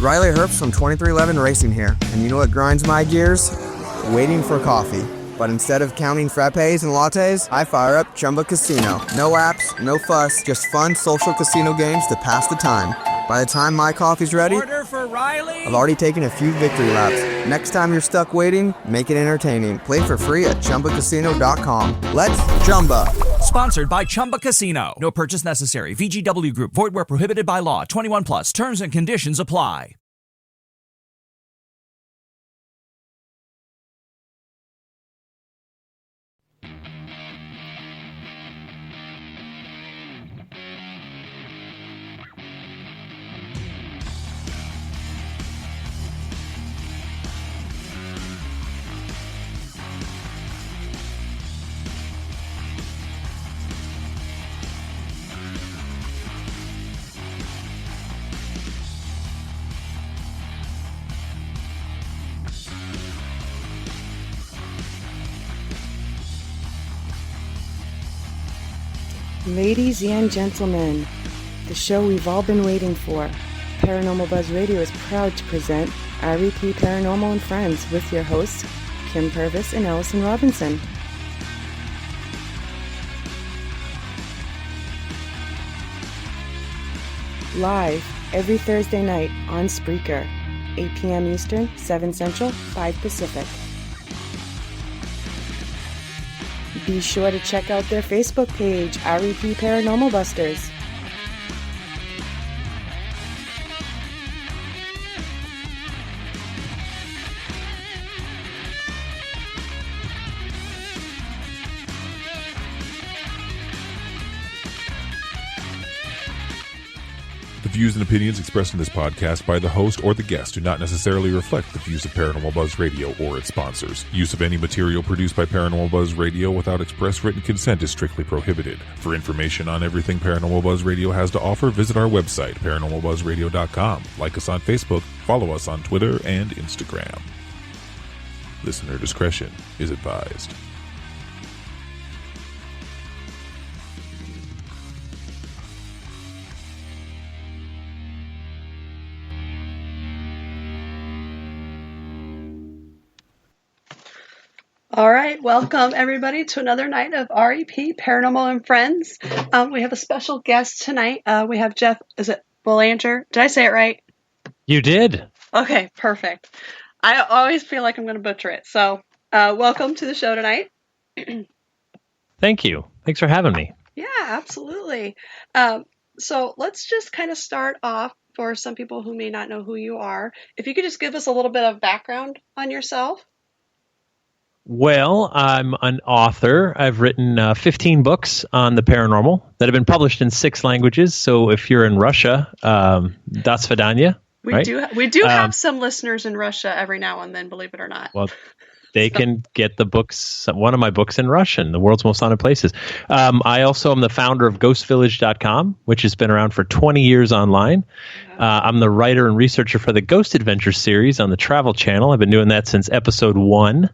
Riley Herbst from 2311 Racing here, and you know what grinds my gears? Waiting for coffee. But instead of counting frappes and lattes, I fire up Chumba Casino. No apps, no fuss, just fun social casino games to pass the time. By the time my coffee's ready, order for Riley. I've already taken a few victory laps. Next time you're stuck waiting, make it entertaining. Play for free at ChumbaCasino.com. Let's Chumba. Sponsored by Chumba Casino. No purchase necessary. VGW Group. Void where prohibited by law. 21 plus. Terms and conditions apply. Ladies and gentlemen, the show we've all been waiting for, Paranormal Buzz Radio is proud to present REP Paranormal and Friends with your hosts, Kim Purvis and Allison Robinson. Live every Thursday night on Spreaker, 8 p.m. Eastern, 7 Central, 5 Pacific. Be sure to check out their Facebook page, REP Paranormal Busters. The views and opinions expressed in this podcast by the host or the guest do not necessarily reflect the views of Paranormal Buzz Radio or its sponsors. Use of any material produced by Paranormal Buzz Radio without express written consent is strictly prohibited. For information on everything Paranormal Buzz Radio has to offer, visit our website, paranormalbuzzradio.com. Like us on Facebook, follow us on Twitter and Instagram. Listener discretion is advised. All right, welcome everybody to another night of REP Paranormal and Friends. We have a special guest tonight. We have Jeff, is it Belanger? Did I say it right? You did. Okay, perfect. I always feel like I'm going to butcher it. So welcome to the show tonight. Thank you. Thanks for having me. Yeah, absolutely. So let's just kind of start off for some people who may not know who you are. If you could just give us a little bit of background on yourself. Well, I'm an author. I've written 15 books on the paranormal that have been published in 6 languages. So if you're in Russia, das Vidanya. We right? do have some listeners in Russia every now and then, believe it or not. Well, they can get the books, one of my books in Russian, The World's Most Haunted Places. I also am the founder of ghostvillage.com, which has been around for 20 years online. I'm the writer and researcher for the Ghost Adventure series on the Travel Channel. I've been doing that since episode 1.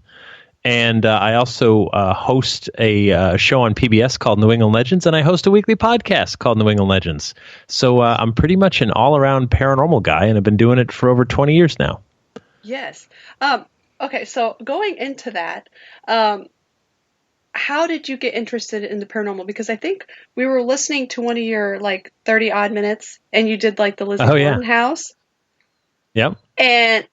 And I also host a show on PBS called New England Legends, and I host a weekly podcast called New England Legends. So I'm pretty much an all-around paranormal guy, and I've been doing it for over 20 years now. Yes. Okay, so going into that, how did you get interested in the paranormal? Because I think we were listening to one of your 30-odd minutes, and you did the Lizzie Borden house. Yep. And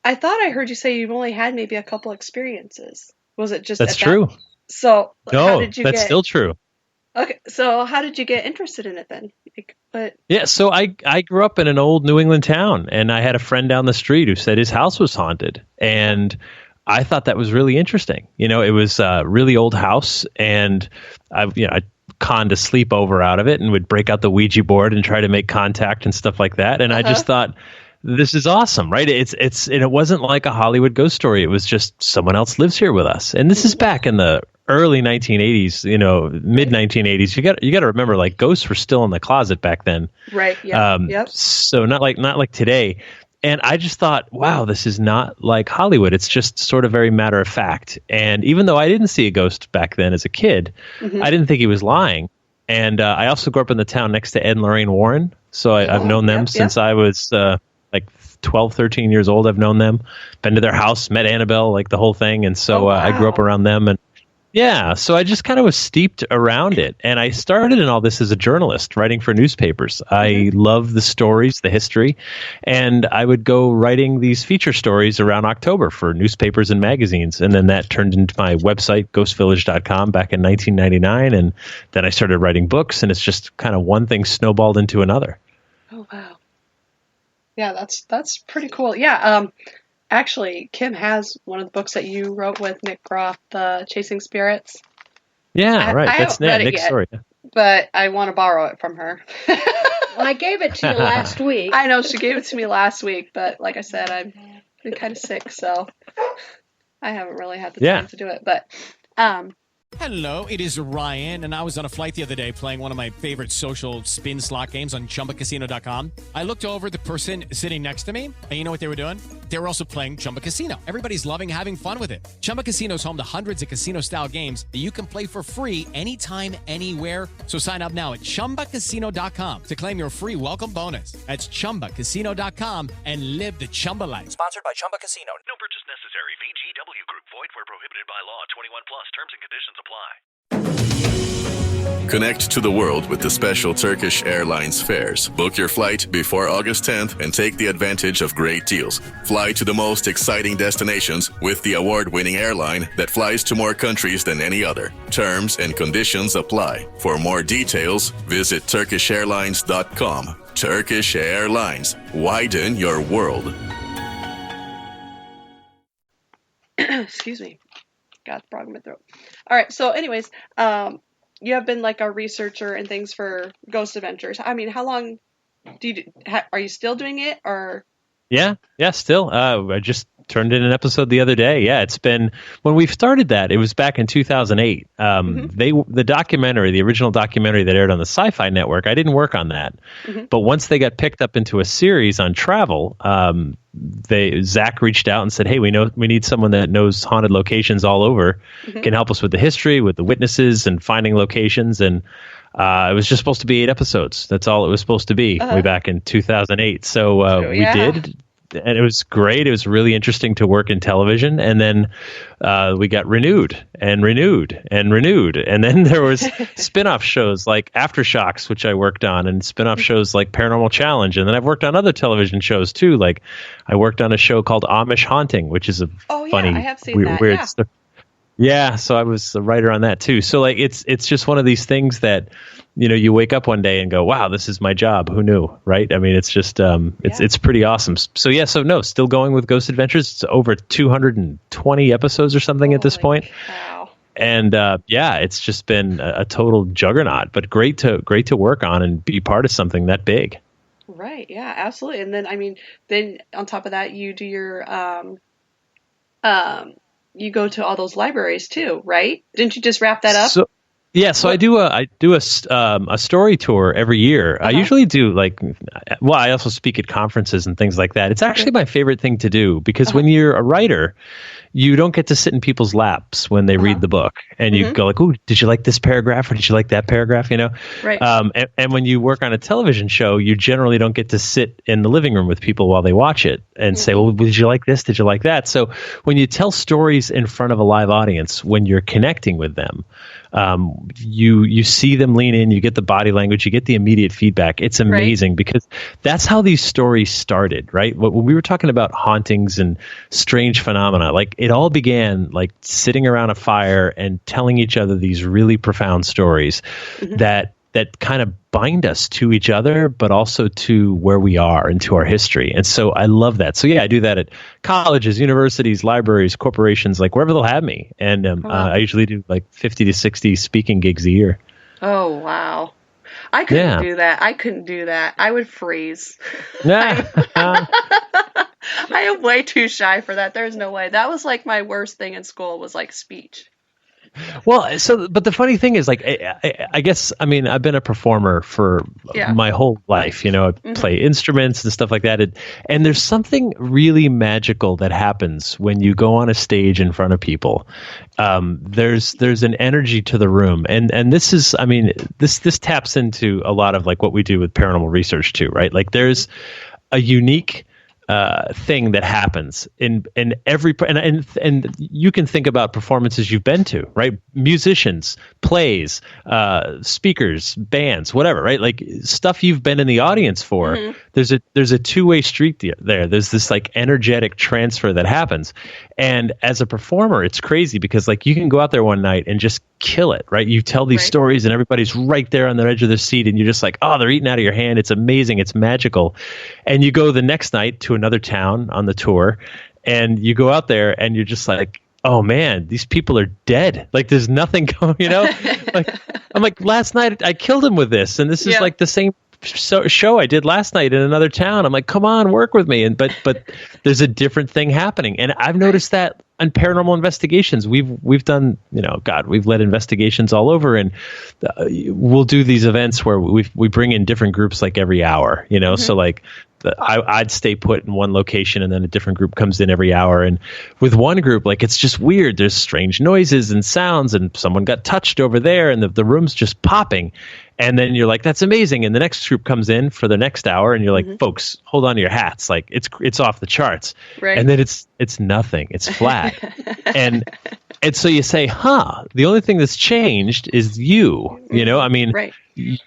I thought I heard you say you've only had maybe a couple experiences. Was it just That's true. So no, how did you that's still true. Okay, so how did you get interested in it then? Yeah, so I grew up in an old New England town, and I had a friend down the street who said his house was haunted, and I thought that was really interesting. You know, it was a really old house, and I conned a sleepover out of it and would break out the Ouija board and try to make contact and stuff like that, and I just thought, this is awesome, right? And it wasn't like a Hollywood ghost story. It was just someone else lives here with us. And this is back in the early 1980s, mid 1980s. You got to remember, ghosts were still in the closet back then. Right. Yeah. Yep. So not like today. And I just thought, wow, this is not like Hollywood. It's just sort of very matter of fact. And even though I didn't see a ghost back then as a kid, I didn't think he was lying. And I also grew up in the town next to Ed and Lorraine Warren. So I've known them since I was like 12, 13 years old. I've known them, been to their house, met Annabelle, like the whole thing. And so I grew up around them. And yeah, so I just kind of was steeped around it. And I started in all this as a journalist, writing for newspapers. I love the stories, the history. And I would go writing these feature stories around October for newspapers and magazines. And then that turned into my website, ghostvillage.com, back in 1999. And then I started writing books, and it's just kind of one thing snowballed into another. Oh, wow. Yeah, that's pretty cool. Yeah, actually, Kim has one of the books that you wrote with Nick Groff, The Chasing Spirits. Yeah, right. That's Nick's story. But I want to borrow it from her. Well, I gave it to you last week. I know, she gave it to me last week, but like I said, I've been kind of sick, so I haven't really had the time to do it. But Hello, it is Ryan, and I was on a flight the other day playing one of my favorite social spin slot games on ChumbaCasino.com. I looked over at the person sitting next to me, and you know what they were doing? They were also playing Chumba Casino. Everybody's loving having fun with it. Chumba Casino is home to hundreds of casino-style games that you can play for free anytime, anywhere. So sign up now at ChumbaCasino.com to claim your free welcome bonus. That's ChumbaCasino.com and live the Chumba life. Sponsored by Chumba Casino. No purchase necessary. VGW Group. Void where prohibited by law. 21 plus. Terms and conditions apply. Connect to the world with the special Turkish Airlines fares. Book your flight before August 10th and take the advantage of great deals. Fly to the most exciting destinations with the award-winning airline that flies to more countries than any other. Terms and conditions apply. For more details, visit TurkishAirlines.com. Turkish Airlines. Widen your world. excuse me, got the frog in my throat. All right, so anyways, you have been like a researcher and things for Ghost Adventures. I mean, how long do you are you still doing it, or? Yeah, still. I just turned in an episode the other day. Yeah, it's been, when we started that, it was back in 2008. The documentary, the original documentary that aired on the Sci-Fi Network, I didn't work on that. But once they got picked up into a series on travel, Zach reached out and said, "Hey, we need someone that knows haunted locations all over, can help us with the history, with the witnesses, and finding locations." And it was just supposed to be 8 episodes. That's all it was supposed to be way back in 2008. So we did. And it was great. It was really interesting to work in television. And then we got renewed. And then there was spin-off shows like Aftershocks, which I worked on, and spin-off shows like Paranormal Challenge. And then I've worked on other television shows too. Like I worked on a show called Amish Haunting, which is a funny, I have seen that. weird stuff. Yeah, so I was a writer on that too. So like it's just one of these things that, you know, you wake up one day and go, "Wow, this is my job. Who knew?" Right? I mean, it's just it's pretty awesome. So still going with Ghost Adventures. It's over 220 episodes or something at this point. Wow. And it's just been a total juggernaut, but great to work on and be part of something that big. Right. Yeah, absolutely. And then then on top of that, you do your you go to all those libraries too, right? Didn't you just wrap that up? So I do a story tour every year. I usually do I also speak at conferences and things like that. It's actually my favorite thing to do because when you're a writer, you don't get to sit in people's laps when they read the book and you go like, "Ooh, did you like this paragraph or did you like that paragraph?" You know, right? And when you work on a television show, you generally don't get to sit in the living room with people while they watch it and say, "Well, did you like this? Did you like that?" So when you tell stories in front of a live audience, when you're connecting with them, you see them lean in, you get the body language, you get the immediate feedback. It's amazing because that's how these stories started, right? When we were talking about hauntings and strange phenomena, like it all began like sitting around a fire and telling each other these really profound stories that kind of bind us to each other, but also to where we are and to our history. And so I love that. So yeah, I do that at colleges, universities, libraries, corporations, like wherever they'll have me. And I usually do like 50 to 60 speaking gigs a year. Oh, wow. I couldn't do that. I would freeze. Yeah. I am way too shy for that. There's no way. That was like my worst thing in school was like speech. Well, but the funny thing is, like, I guess, I mean, I've been a performer for my whole life. You know, I play instruments and stuff like that. And there's something really magical that happens when you go on a stage in front of people. There's an energy to the room. And this is, I mean, this taps into a lot of like what we do with paranormal research too, right? Like there's a unique thing that happens in every and you can think about performances you've been to, right? Musicians, plays, speakers, bands, whatever, right? Like stuff you've been in the audience for. Mm-hmm. There's a two-way street there. There's this like energetic transfer that happens, and as a performer, it's crazy because like you can go out there one night and just kill it, right? You tell these stories and everybody's right there on the edge of their seat and you're just like, oh, they're eating out of your hand. It's amazing. It's magical. And you go the next night to another town on the tour and you go out there and you're just like, oh man, these people are dead. Like there's nothing going, like I'm like, last night I killed him with this. And this is like the same show I did last night in another town. I'm like, come on, work with me. And but there's a different thing happening. And I've noticed that on paranormal investigations. We've done, we've led investigations all over, and we'll do these events where we bring in different groups like every hour, mm-hmm. So like I'd stay put in one location and then a different group comes in every hour. And with one group, like it's just weird. There's strange noises and sounds and someone got touched over there and the room's just popping. And then you're like, that's amazing. And the next group comes in for the next hour and you're like, mm-hmm. folks, hold on to your hats. Like it's off the charts. Right. And then it's nothing. It's flat. and so you say, the only thing that's changed is you, I mean, right.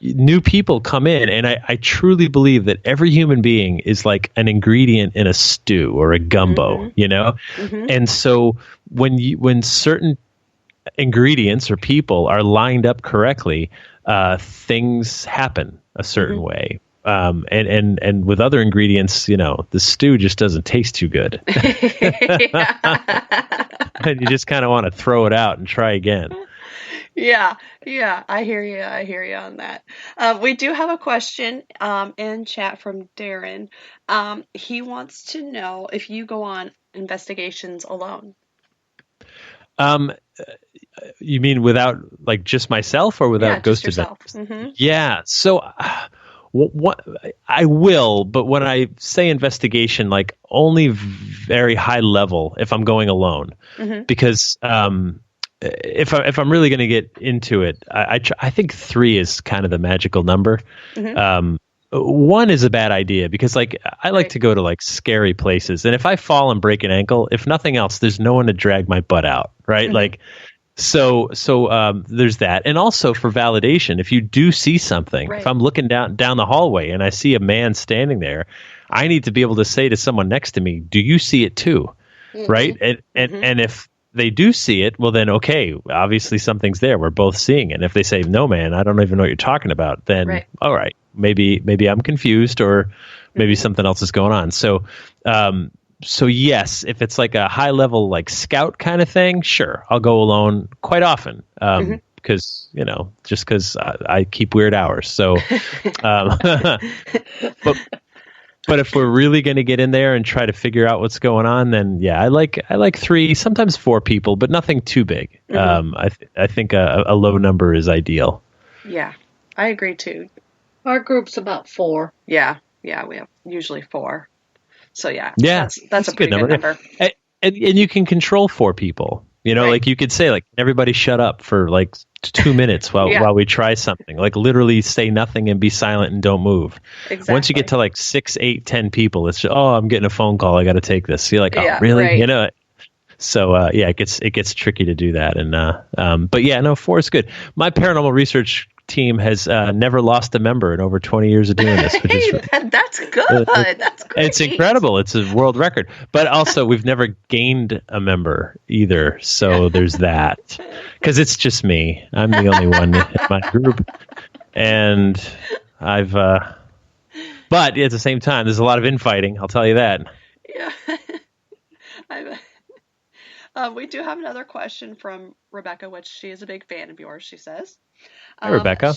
New people come in, and I truly believe that every human being is like an ingredient in a stew or a gumbo, mm-hmm. Mm-hmm. And so when certain ingredients or people are lined up correctly, things happen a certain mm-hmm. way. And with other ingredients, the stew just doesn't taste too good. And you just kind of want to throw it out and try again. Yeah, I hear you on that. We do have a question in chat from Darren. He wants to know if you go on investigations alone. You mean without like just myself or without Ghost Events? Mm-hmm. Yeah. So what I will, but when I say investigation, like only very high level if I'm going alone, mm-hmm. because if I'm really going to get into it, I think 3 is kind of the magical number. Mm-hmm. 1 is a bad idea because like I like to go to like scary places, and if I fall and break an ankle, if nothing else, there's no one to drag my butt out, right? Mm-hmm. Like so there's that. And also for validation, if you do see something, if I'm looking down the hallway and I see a man standing there, I need to be able to say to someone next to me, do you see it too? Mm-hmm. Right? And if they do see it, well then, okay, obviously something's there. We're both seeing it. And if they say, no, man, I don't even know what you're talking about, then all right, maybe I'm confused or maybe mm-hmm. something else is going on. So yes, if it's like a high level, like scout kind of thing, sure, I'll go alone quite often. Mm-hmm. Because, just because I keep weird hours. So, but if we're really going to get in there and try to figure out what's going on, then I like 3, sometimes 4 people, but nothing too big. Mm-hmm. I think a low number is ideal. Yeah, I agree too. Our group's about 4. Yeah, we have usually 4. So that's a pretty good number. And you can control 4 people. Like you could say, like, everybody shut up for like 2 minutes while we try something. Like literally say nothing and be silent and don't move. Exactly. Once you get to like 6, 8, 10 people, it's just, I'm getting a phone call. I got to take this. You're like, really? Right. So it gets tricky to do that. And but 4 is good. My paranormal research team has never lost a member in over 20 years of doing this, which is that's good. That's great. It's incredible. It's a world record. But also we've never gained a member either. So there's that. Because it's just me. I'm the only one in my group. And I've but at the same time there's a lot of infighting, I'll tell you that. Yeah. We do have another question from Rebecca, which she is a big fan of yours, she says. Hey, Rebecca.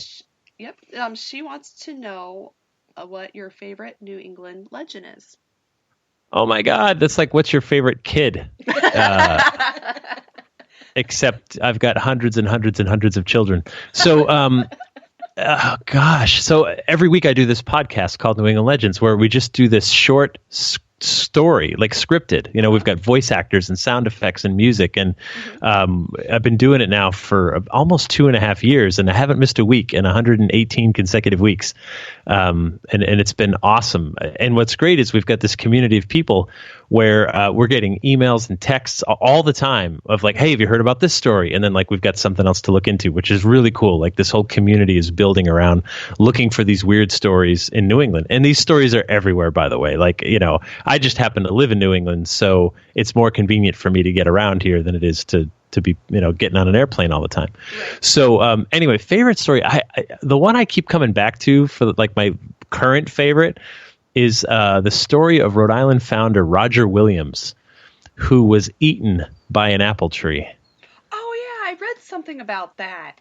She wants to know what your favorite New England legend is. Oh my God, that's like, what's your favorite kid? Except I've got hundreds and hundreds and hundreds of children. So, oh gosh. So every week I do this podcast called New England Legends, where we just do this short story, like scripted. You know, we've got voice actors and sound effects and music, and I've been doing it now for almost 2.5 years, and I haven't missed a week in 118 consecutive weeks. And it's been awesome. And what's great is we've got this community of people where we're getting emails and texts all the time of like, hey, have you heard about this story? And then like we've got something else to look into, which is really cool. Like this whole community is building around looking for these weird stories in New England. And these stories are everywhere, by the way. Like, you know, I just happen to live in New England, so it's more convenient for me to get around here than it is to be, you know, getting on an airplane all the time. Right. So anyway, favorite story. The one I keep coming back to for like my current favorite is the story of Rhode Island founder Roger Williams, who was eaten by an apple tree. Oh yeah, I read something about that.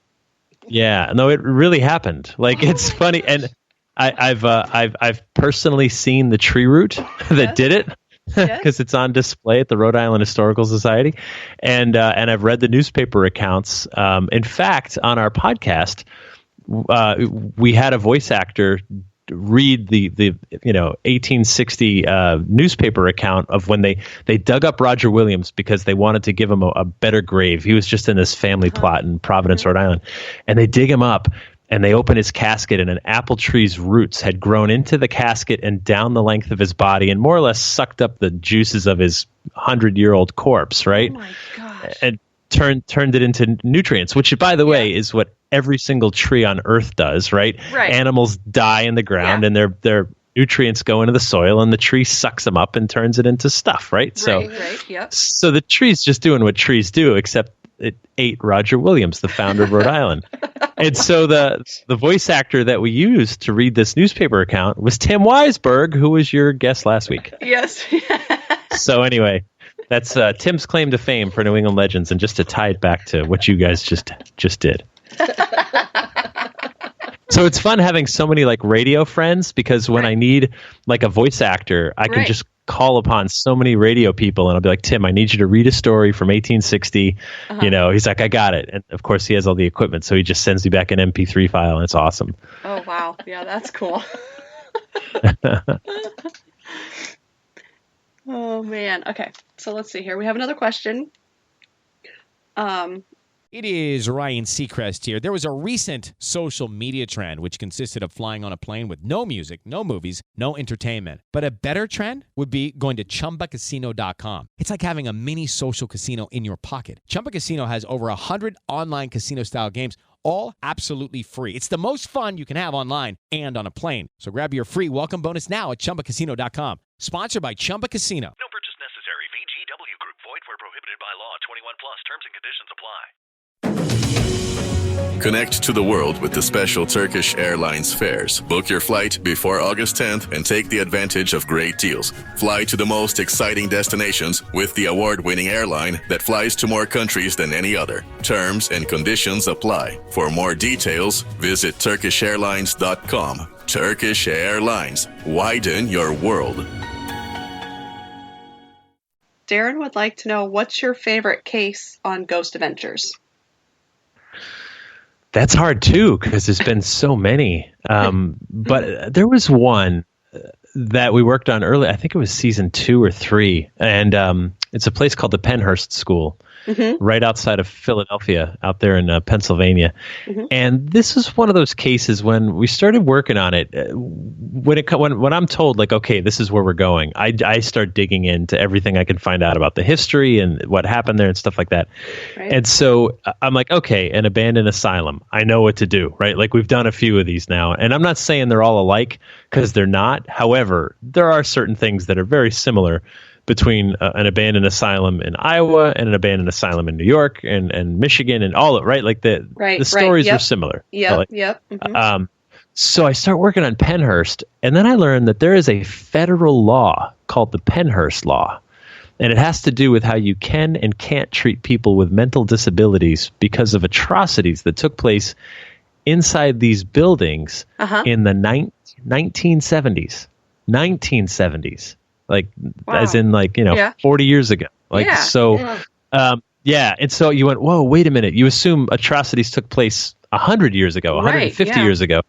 Yeah, no, it really happened. Like it's funny, gosh. And I've personally seen the tree root that did it. Because it's on display at the Rhode Island Historical Society, and I've read the newspaper accounts. In fact, on our podcast, we had a voice actor read the 1860 newspaper account of when they dug up Roger Williams because they wanted to give him a better grave. He was just in this family plot in Providence, Rhode Island, and they dig him up. And they opened his casket, and an apple tree's roots had grown into the casket and down the length of his body and more or less sucked up the juices of his 100-year-old corpse, right? Oh, my gosh. And turned it into nutrients, which, by the way, is what every single tree on Earth does, right? Animals die in the ground, and their nutrients go into the soil, and the tree sucks them up and turns it into stuff, right? So the tree's just doing what trees do, except it ate Roger Williams, the founder of Rhode Island. And so the voice actor that we used to read this newspaper account was Tim Weisberg, who was your guest last week. Yes. So anyway, that's Tim's claim to fame for New England Legends, and just to tie it back to what you guys just did. So it's fun having so many like radio friends, because when I need like a voice actor, I can just call upon so many radio people, and I'll be like, Tim, I need you to read a story from 1860. You know, he's like, I got it. And of course he has all the equipment, so he just sends me back an MP3 file, and it's awesome. Oh, wow. Yeah, that's cool. Oh, man. Okay. So let's see here. We have another question. It is Ryan Seacrest here. There was a recent social media trend which consisted of flying on a plane with no music, no movies, no entertainment. But a better trend would be going to ChumbaCasino.com. It's like having a mini social casino in your pocket. Chumba Casino has over 100 online casino-style games, all absolutely free. It's the most fun you can have online and on a plane. So grab your free welcome bonus now at ChumbaCasino.com. Sponsored by Chumba Casino. No purchase necessary. VGW Group. Void where prohibited by law. 21 plus. Terms and conditions apply. Connect to the world with the special Turkish Airlines fares. Book your flight before August 10th and take the advantage of great deals. Fly to the most exciting destinations with the award-winning airline that flies to more countries than any other. Terms and conditions apply. For more details, visit TurkishAirlines.com. Turkish Airlines. Widen your world. Darren would like to know, what's your favorite case on Ghost Adventures? That's hard too, because there's been so many. But there was one that we worked on early. I think it was season 2 or 3, and it's a place called the Penhurst School, right outside of Philadelphia, out there in Pennsylvania. And this is one of those cases when we started working on it. When I'm told, like, okay, this is where we're going, I start digging into everything I can find out about the history and what happened there and stuff like that. And so I'm like, okay, an abandoned asylum. I know what to do, right? Like, we've done a few of these now, and I'm not saying they're all alike, because they're not. However, there are certain things that are very similar between an abandoned asylum in Iowa and an abandoned asylum in New York and Michigan and all of it, right? Like the stories are similar. So I start working on Penhurst, and then I learned that there is a federal law called the Penhurst Law. And it has to do with how you can and can't treat people with mental disabilities because of atrocities that took place inside these buildings in the 1970s. 1970s. Like, as in, like, 40 years ago. Like, And so you went, whoa, wait a minute. You assume atrocities took place 100 years ago, 150 years ago.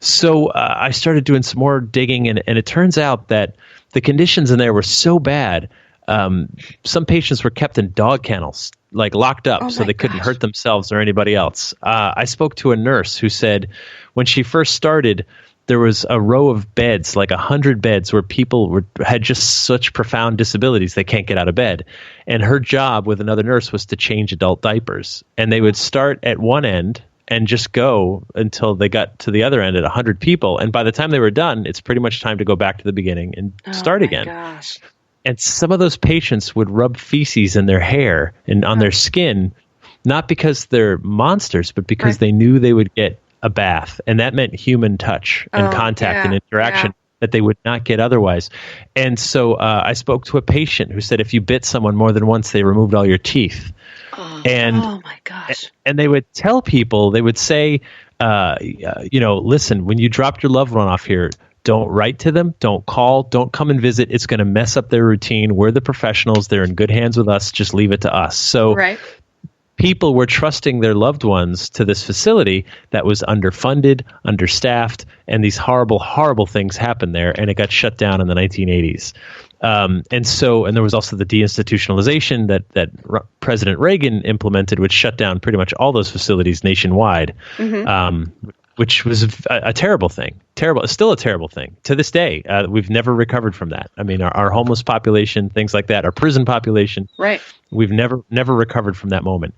So I started doing some more digging, and it turns out that the conditions in there were so bad. Some patients were kept in dog kennels, like locked up, so they couldn't hurt themselves or anybody else. I spoke to a nurse who said when she first started, there was a row of beds, like 100 beds, where people had just such profound disabilities they can't get out of bed. And her job with another nurse was to change adult diapers. And they would start at one end and just go until they got to the other end at 100 people. And by the time they were done, it's pretty much time to go back to the beginning and start again. Gosh. And some of those patients would rub feces in their hair and on their skin, not because they're monsters, but because they knew they would get a bath. And that meant human touch and contact and interaction that they would not get otherwise. And so I spoke to a patient who said if you bit someone more than once, they removed all your teeth. Oh my gosh. And they would tell people, they would say, listen, when you dropped your loved one off here, don't write to them, don't call, don't come and visit. It's going to mess up their routine. We're the professionals. They're in good hands with us. Just leave it to us. So people were trusting their loved ones to this facility that was underfunded, understaffed, and these horrible, horrible things happened there, and it got shut down in the 1980s. And there was also the deinstitutionalization that President Reagan implemented, which shut down pretty much all those facilities nationwide, which was a terrible thing. It's still a terrible thing to this day. We've never recovered from that. I mean, our homeless population, things like that, our prison population, we've never recovered from that moment.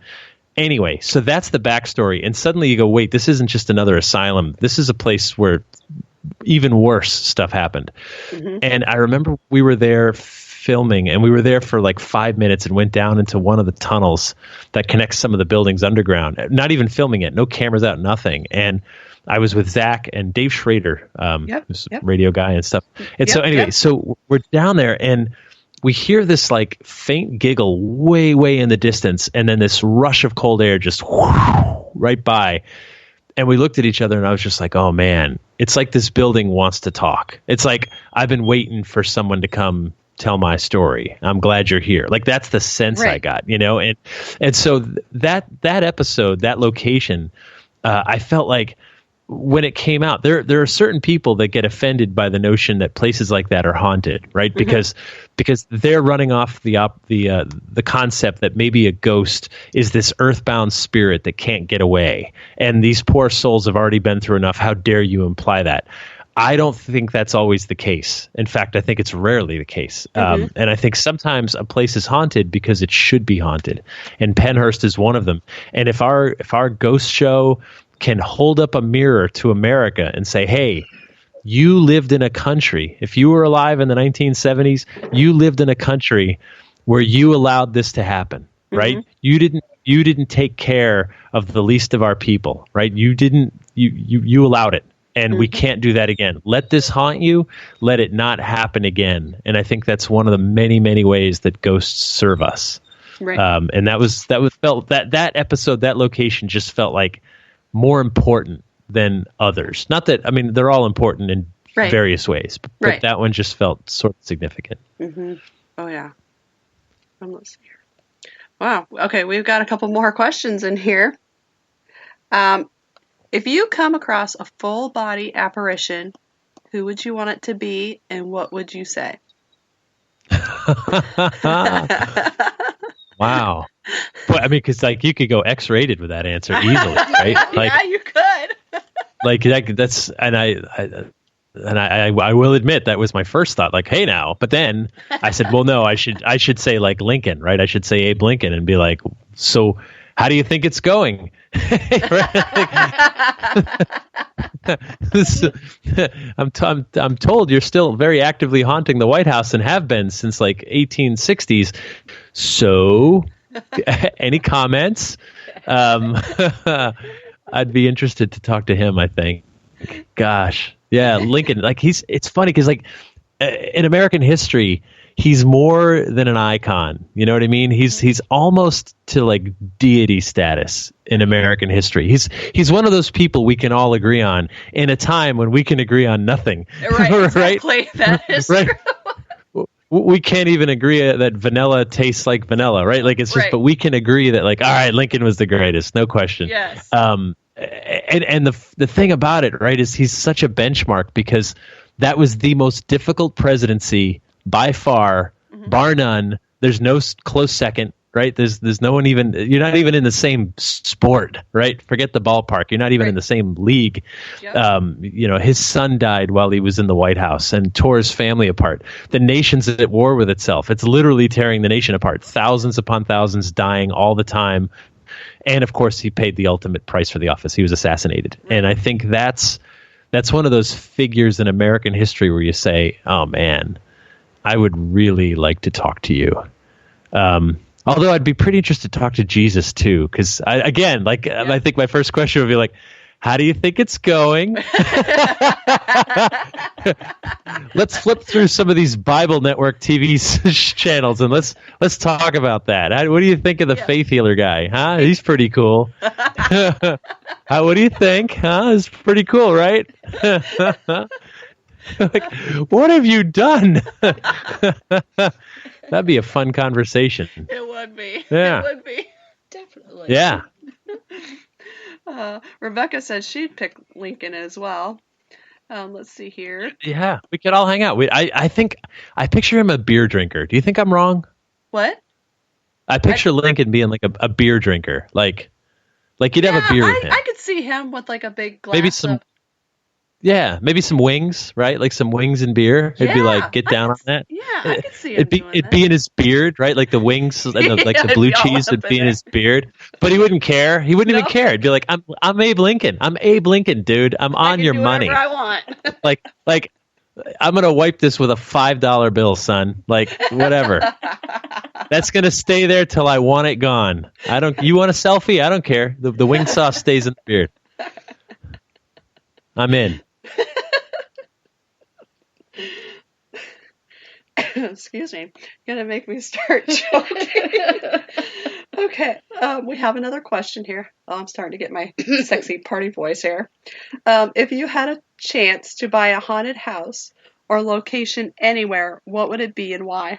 Anyway, so that's the backstory. And suddenly you go, wait, this isn't just another asylum. This is a place where even worse stuff happened. And I remember we were there filming, and we were there for like 5 minutes and went down into one of the tunnels that connects some of the buildings underground. Not even filming it, no cameras out, nothing. And I was with Zach and Dave Schrader, who's a radio guy and stuff. And so anyway, so we're down there and we hear this like faint giggle way, way in the distance. And then this rush of cold air just right by. And we looked at each other and I was just like, oh man, it's like this building wants to talk. It's like, I've been waiting for someone to come tell my story. I'm glad you're here. Like that's the sense I got, and so that episode, that location, I felt like when it came out, there are certain people that get offended by the notion that places like that are haunted, right? Because they're running off the concept that maybe a ghost is this earthbound spirit that can't get away, and these poor souls have already been through enough. How dare you imply that? I don't think that's always the case. In fact, I think it's rarely the case. And I think sometimes a place is haunted because it should be haunted. And Pennhurst is one of them. And if our ghost show can hold up a mirror to America and say, hey, you lived in a country. If you were alive in the 1970s, you lived in a country where you allowed this to happen, right? You didn't take care of the least of our people, right? You allowed it. And we can't do that again. Let this haunt you. Let it not happen again. And I think that's one of the many, many ways that ghosts serve us. Right. And that episode, that location just felt like more important than others. Not that, I mean, they're all important in various ways, but that one just felt sort of significant. Oh yeah. Let's see here. Wow. Okay, we've got a couple more questions in here. If you come across a full body apparition, who would you want it to be and what would you say? Wow. Well, I mean, because like you could go X-rated with that answer easily, right? Like, yeah, you could. like that's, and I will admit that was my first thought. Like, hey, now, but then I said, well, no, I should say like Lincoln, right? I should say Abe Lincoln and be like, so how do you think it's going? I'm told you're still very actively haunting the White House and have been since like 1860s. So, any comments? I'd be interested to talk to him, I think. Gosh, yeah, Lincoln. Like it's funny because like in American history, he's more than an icon. You know what I mean? He's almost to like deity status in American history. He's one of those people we can all agree on in a time when we can agree on nothing. Right, exactly. Right? That is true. We can't even agree that vanilla tastes like vanilla, right? Like it's just, but we can agree that like, all right, Lincoln was the greatest, no question. Yes. And the thing about it, right, is he's such a benchmark because that was the most difficult presidency by far, bar none. There's no close second, right? There's no one even, you're not even in the same sport, right? Forget the ballpark. You're not even in the same league. Yep. His son died while he was in the White House and tore his family apart. The nation's at war with itself. It's literally tearing the nation apart. Thousands upon thousands dying all the time. And of course, he paid the ultimate price for the office. He was assassinated. And I think that's one of those figures in American history where you say, oh man, I would really like to talk to you. Although I'd be pretty interested to talk to Jesus too, because I think my first question would be like, how do you think it's going? Let's flip through some of these Bible Network TV channels and let's talk about that. What do you think of the faith healer guy? Huh? He's pretty cool. What do you think? Huh? It's pretty cool, right? Like, what have you done? That'd be a fun conversation. It would be. Yeah. It would be. Definitely. Yeah. Rebecca says she'd pick Lincoln as well. Let's see here. Yeah, we could all hang out. I think I picture him a beer drinker. Do you think I'm wrong? What? I picture Lincoln being like a beer drinker, like you'd have a beer with him. I could see him with like a big glass. Maybe maybe some wings, right? Like some wings and beer. It'd be like, get down on that. Yeah, I could see him It'd be in his beard, right? Like the wings and the blue cheese would be in his beard. But he wouldn't care. He wouldn't even care. He'd be like, I'm Abe Lincoln. I'm Abe Lincoln, dude. I'm on your money. I want. like I'm gonna wipe this with a $5 bill, son. Like whatever. That's gonna stay there till I want it gone. You want a selfie? I don't care. The wing sauce stays in the beard. I'm in. Excuse me. Gonna make me start joking. Okay. We have another question here. Oh, I'm starting to get my sexy party voice here. If you had a chance to buy a haunted house or location anywhere, what would it be and why?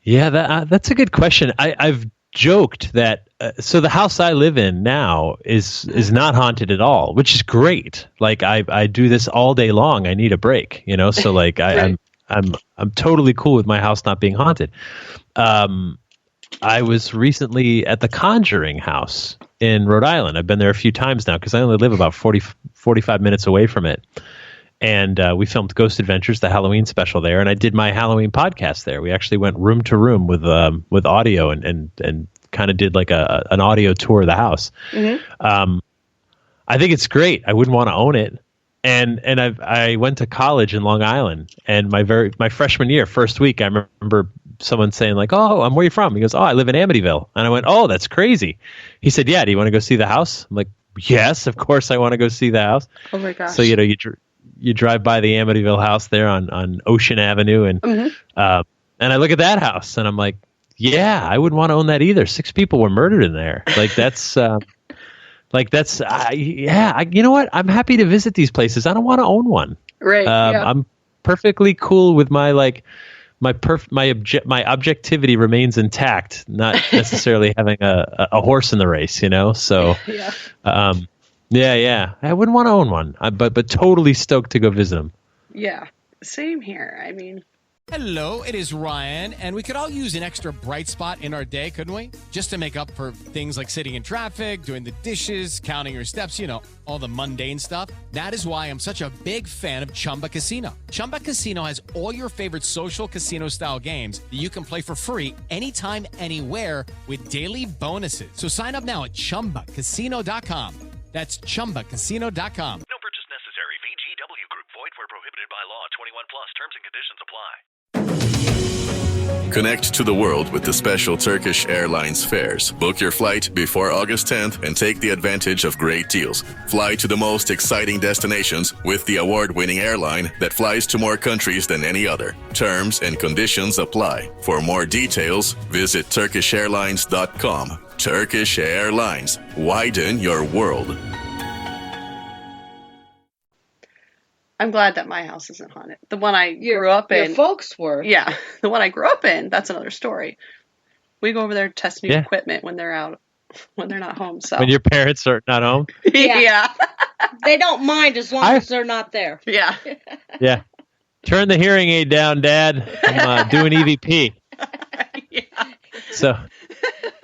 Yeah, that's a good question. I've joked that so the house I live in now is not haunted at all, which is great. Like I do this all day long. I need a break, So like I'm totally cool with my house not being haunted. I was recently at the Conjuring house in Rhode Island. I've been there a few times now because I only live about 45 minutes away from it. And we filmed Ghost Adventures, the Halloween special there, and I did my Halloween podcast there. We actually went room to room with audio and kind of did like an audio tour of the house. Mm-hmm. I think it's great. I wouldn't want to own it. And I went to college in Long Island, and my freshman year, first week, I remember someone saying like, "Oh, where are you from?" He goes, "Oh, I live in Amityville." And I went, "Oh, that's crazy." He said, "Yeah, do you want to go see the house?" I'm like, "Yes, of course I want to go see the house." Oh my gosh! So you drive by the Amityville house there on Ocean Avenue, and and I look at that house, and I'm like, yeah, I wouldn't want to own that either. 6 people were murdered in there. Like that's you know what? I'm happy to visit these places. I don't want to own one. Right. I'm perfectly cool with my my objectivity remains intact, not necessarily having a horse in the race, So Yeah. I wouldn't want to own one, but totally stoked to go visit them. Yeah, same here. I mean, Hello, it is Ryan, and we could all use an extra bright spot in our day, couldn't we? Just to make up for things like sitting in traffic, doing the dishes, counting your steps, all the mundane stuff. That is why I'm such a big fan of Chumba Casino. Chumba Casino has all your favorite social casino-style games that you can play for free anytime, anywhere with daily bonuses. So sign up now at ChumbaCasino.com. That's ChumbaCasino.com. No purchase necessary. VGW Group. Void where prohibited by law. 21 plus. Terms and conditions apply. Connect to the world with the special Turkish Airlines fares. Book your flight before August 10th and take the advantage of great deals. Fly to the most exciting destinations with the award-winning airline that flies to more countries than any other. Terms and conditions apply. For more details, visit TurkishAirlines.com. Turkish Airlines. Widen your world. I'm glad that my house isn't haunted. The one I grew up in. Your folks were. Yeah, the one I grew up in, that's another story. We go over there to test new equipment when they're out when they're not home. So When your parents are not home? yeah. They don't mind as long as they're not there. Yeah. Yeah. Turn the hearing aid down, Dad. I'm doing EVP. Yeah. So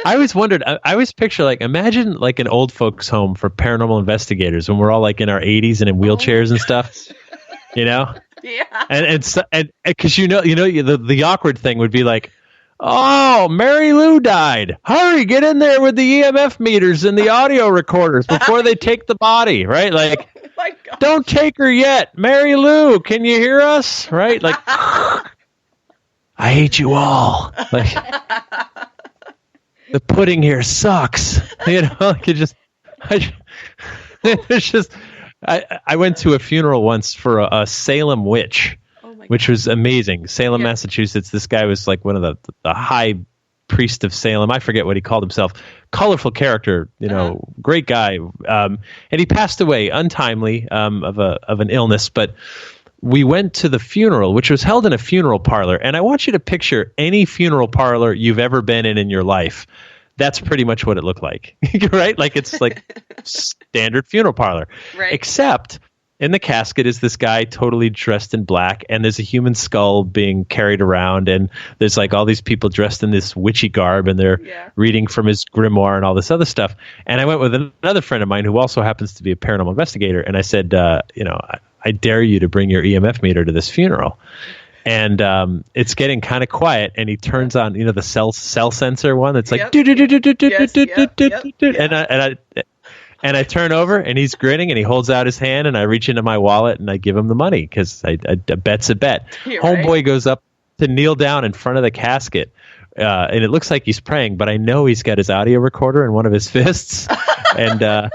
I always wondered, I always picture, like, imagine like an old folks home for paranormal investigators when we're all like in our 80s and in wheelchairs and stuff, you know? Yeah. And because the awkward thing would be like, oh, Mary Lou died. Hurry, get in there with the EMF meters and the audio recorders before they take the body, right? Like, Oh my God. don't take her yet. Mary Lou, can you hear us? Right? Like, I hate you all. Like, the pudding here sucks. You know, like it's just, I went to a funeral once for a Salem witch, which was amazing. Salem, Massachusetts. This guy was like one of the high priest of Salem. I forget what he called himself. Colorful character, great guy. And he passed away untimely of an illness. But we went to the funeral, which was held in a funeral parlor. And I want you to picture any funeral parlor you've ever been in your life. That's pretty much what it looked like, right? Like, it's like standard funeral parlor, Right. Except in the casket is this guy totally dressed in black, and there's a human skull being carried around, and there's like all these people dressed in this witchy garb, and they're reading from his grimoire and all this other stuff. And I went with another friend of mine who also happens to be a paranormal investigator, and I said, I dare you to bring your EMF meter to this funeral. And it's getting kind of quiet, and he turns on, the cell sensor one. It's like, and I turn over, and he's grinning, and he holds out his hand, and I reach into my wallet, and I give him the money because a bet's a bet. Homeboy goes up to kneel down in front of the casket, and it looks like he's praying, but I know he's got his audio recorder in one of his fists, and.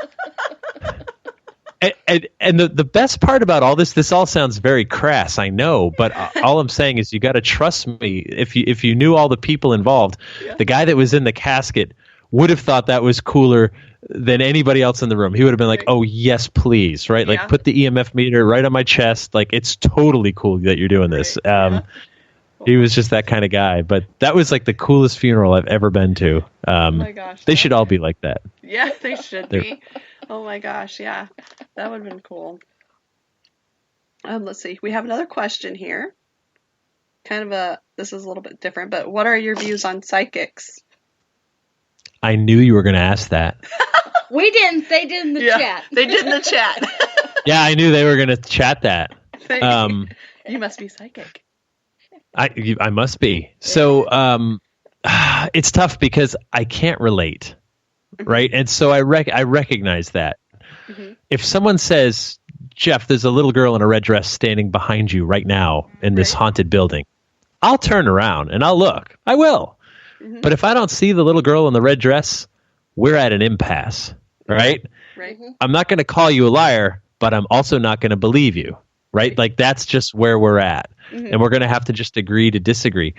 And the best part about all this all sounds very crass, I know, but all I'm saying is you got to trust me. If you knew all the people involved, the guy that was in the casket would have thought that was cooler than anybody else in the room. He would have been like, oh, yes, please, right? Like, put the EMF meter right on my chest. Like, it's totally cool that you're doing this. He was just that kind of guy. But that was like the coolest funeral I've ever been to. Oh my gosh. They should all be like that. Yeah, they should be. Oh my gosh, yeah. That would have been cool. Let's see. We have another question here. This is a little bit different, but what are your views on psychics? I knew you were going to ask that. We didn't. They did in the chat. They did in the chat. Yeah, I knew they were going to chat that. You must be psychic. I must be. So it's tough because I can't relate, right? And so I recognize that. Mm-hmm. If someone says, Jeff, there's a little girl in a red dress standing behind you right now in this haunted building, I'll turn around and I'll look. I will. Mm-hmm. But if I don't see the little girl in the red dress, we're at an impasse, right? Right. I'm not going to call you a liar, but I'm also not going to believe you, right? Like, that's just where we're at. Mm-hmm. And we're going to have to just agree to disagree.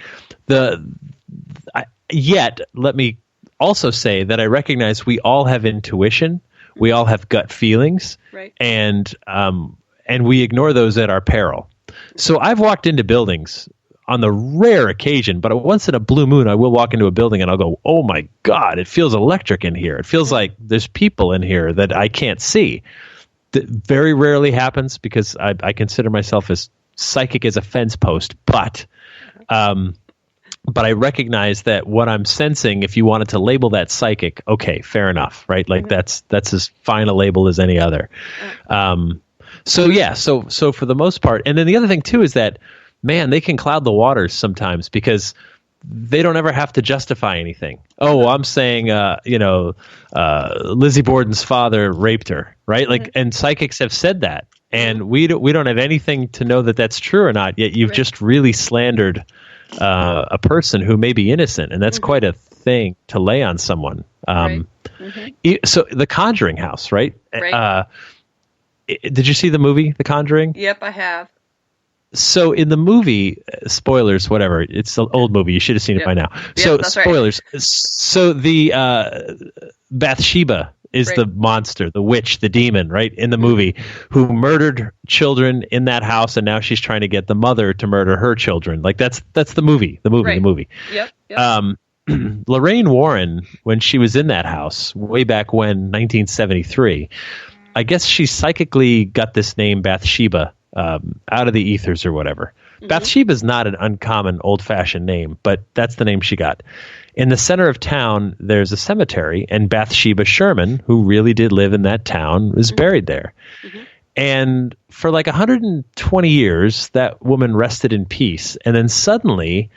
Yet, let me also say that I recognize we all have intuition. We all have gut feelings. Right. And we ignore those at our peril. So I've walked into buildings on the rare occasion, but once in a blue moon, I will walk into a building and I'll go, oh my God, it feels electric in here. It feels like there's people in here that I can't see. That very rarely happens because I consider myself as psychic as a fence post, but I recognize that what I'm sensing, if you wanted to label that psychic, okay, fair enough, right? Like that's as fine a label as any other. So for the most part, and then the other thing too is that, man, they can cloud the waters sometimes because they don't ever have to justify anything. Oh, I'm saying, Lizzie Borden's father raped her, right? Like, and psychics have said that, and we don't have anything to know that that's true or not. Yet you've just really slandered a person who may be innocent, and that's quite a thing to lay on someone. So the Conjuring house, right? Did you see the movie The Conjuring? Yep, I have. So in the movie, spoilers, whatever, it's an old movie. You should have seen it by now. So spoilers. Right. So the Bathsheba is the monster, the witch, the demon, right, in the movie, who murdered children in that house, and now she's trying to get the mother to murder her children. Like that's the movie. Yep. Lorraine Warren, when she was in that house way back when, 1973, I guess she psychically got this name Bathsheba out of the ethers or whatever. Mm-hmm. Bathsheba is not an uncommon old-fashioned name, but that's the name she got. In the center of town, there's a cemetery, and Bathsheba Sherman, who really did live in that town, is buried there. Mm-hmm. And for like 120 years, that woman rested in peace. And then suddenly,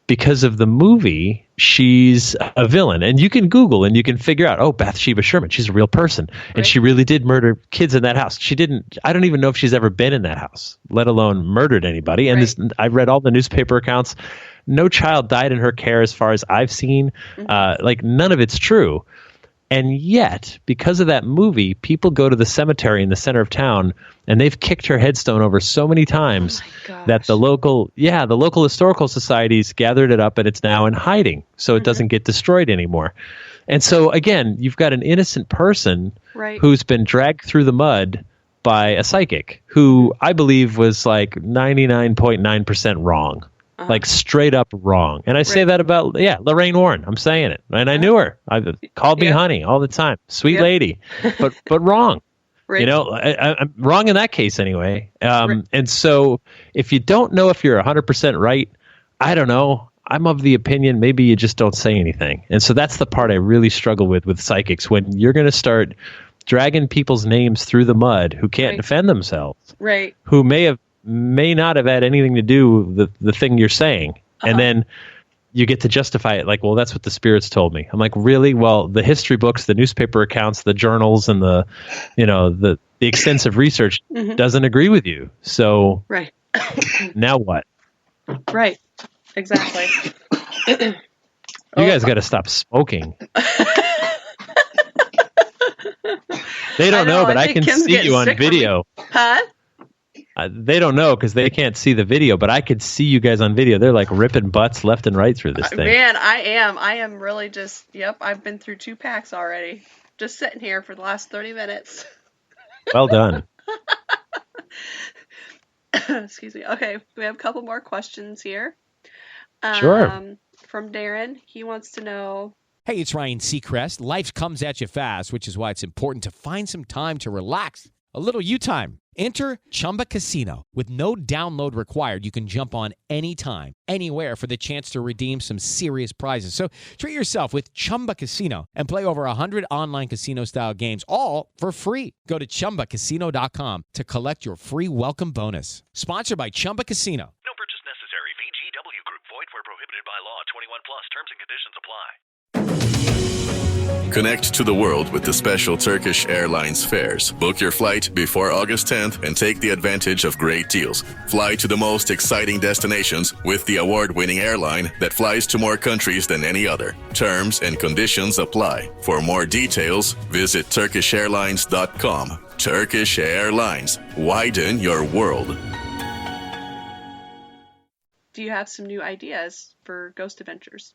because of the movie, she's a villain. And you can Google and you can figure out, oh, Bathsheba Sherman, she's a real person. And she really did murder kids in that house. I don't even know if she's ever been in that house, let alone murdered anybody. And I've read all the newspaper accounts. No child died in her care as far as I've seen. Like none of it's true. And yet, because of that movie, people go to the cemetery in the center of town, and they've kicked her headstone over so many times that the local historical societies gathered it up, and it's now in hiding, so it doesn't get destroyed anymore. And so, again, you've got an innocent person who's been dragged through the mud by a psychic who I believe was like 99.9% wrong. Like straight up wrong. And I say that about, Lorraine Warren. I'm saying it. And I knew her. I called me honey all the time. Sweet lady. But wrong. You know, I'm wrong in that case anyway. And so if you don't know if you're 100% right, I don't know. I'm of the opinion maybe you just don't say anything. And so that's the part I really struggle with psychics. When you're going to start dragging people's names through the mud who can't defend themselves. Who may not have had anything to do with the thing you're saying. And then you get to justify it like, well, that's what the spirits told me. I'm like, really? Well, the history books, the newspaper accounts, the journals, and the extensive research doesn't agree with you. So now what? Right. Exactly. You guys got to stop smoking. They don't know, but I can see you on video. Huh? They don't know because they can't see the video, but I could see you guys on video. They're like ripping butts left and right through this thing. Man, I am really just, I've been through 2 packs already. Just sitting here for the last 30 minutes. Well done. Excuse me. Okay, we have a couple more questions here. Sure. From Darren. He wants to know, hey, it's Ryan Seacrest. Life comes at you fast, which is why it's important to find some time to relax. A little you time. Enter Chumba Casino. With no download required, you can jump on anytime, anywhere for the chance to redeem some serious prizes. So treat yourself with Chumba Casino and play over 100 online casino-style games, all for free. Go to ChumbaCasino.com to collect your free welcome bonus. Sponsored by Chumba Casino. No purchase necessary. VGW Group. Void where prohibited by law. 21 plus. Terms and conditions apply. Connect to the world with the special Turkish Airlines fares. Book your flight before August 10th and take the advantage of great deals. Fly to the most exciting destinations with the award-winning airline that flies to more countries than any other. Terms and conditions apply. For more details, visit TurkishAirlines.com. Turkish Airlines. Widen your world. do you have some new ideas for Ghost Adventures?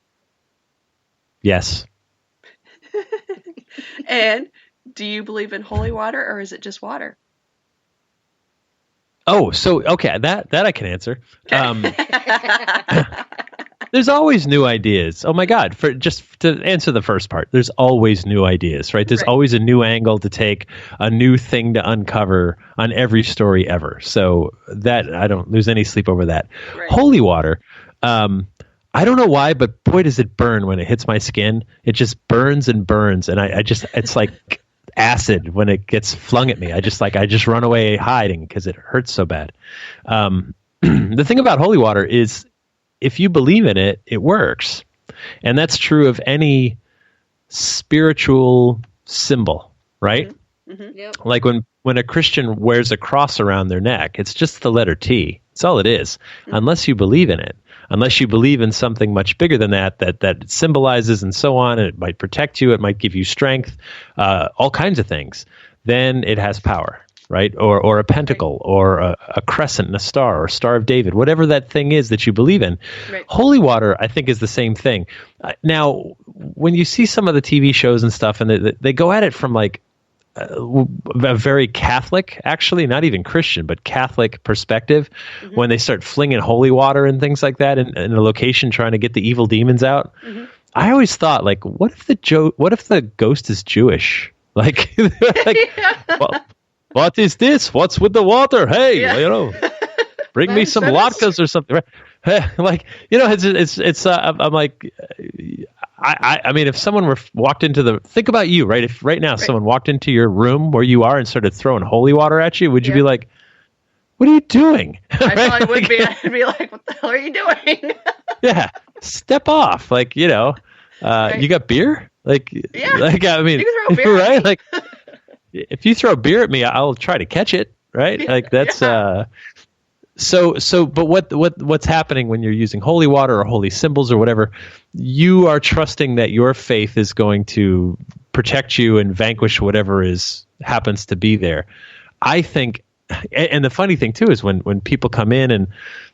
Yes. And do you believe in holy water, or is it just water? Oh, so okay, that I can answer. Okay. There's always new ideas. Oh my God! For just to answer the first part, there's always new ideas, right? There's always a new angle to take, a new thing to uncover on every story ever. So that I don't lose any sleep over that. Right. Holy water. I don't know why, but boy, does it burn when it hits my skin. It just burns and burns, and I just it's like acid when it gets flung at me. I just run away hiding because it hurts so bad. The thing about holy water is, if you believe in it, it works. And that's true of any spiritual symbol, right? Mm-hmm. Yep. Like when a Christian wears a cross around their neck, it's just the letter T. That's all it is, unless you believe in it. Unless you believe in something much bigger than that it symbolizes and so on, and it might protect you, it might give you strength, all kinds of things, then it has power. Right? Or a pentacle, or a crescent and a star, or Star of David, whatever that thing is that you believe in. Right. Holy water, I think, is the same thing. Now, when you see some of the TV shows and stuff, and they go at it from like a very Catholic, actually, not even Christian, but Catholic perspective, when they start flinging holy water and things like that in a location trying to get the evil demons out. I always thought, like, what if the ghost is Jewish? Like, what is this? What's with the water? Hey, bring me some latkes or something. Like, I'm like, I mean, if someone walked into think about you, right? If right now someone walked into your room where you are and started throwing holy water at you, would you be like, what are you doing? I probably would be. I'd be like, what the hell are you doing? Yeah. Step off. Like, you got beer? Like, I mean, you can throw beer right? at me. Like, if you throw beer at me, I'll try to catch it. Right. Like that's, but what's happening when you're using holy water or holy symbols or whatever, you are trusting that your faith is going to protect you and vanquish whatever happens to be there. I think, and the funny thing too is when people come in, and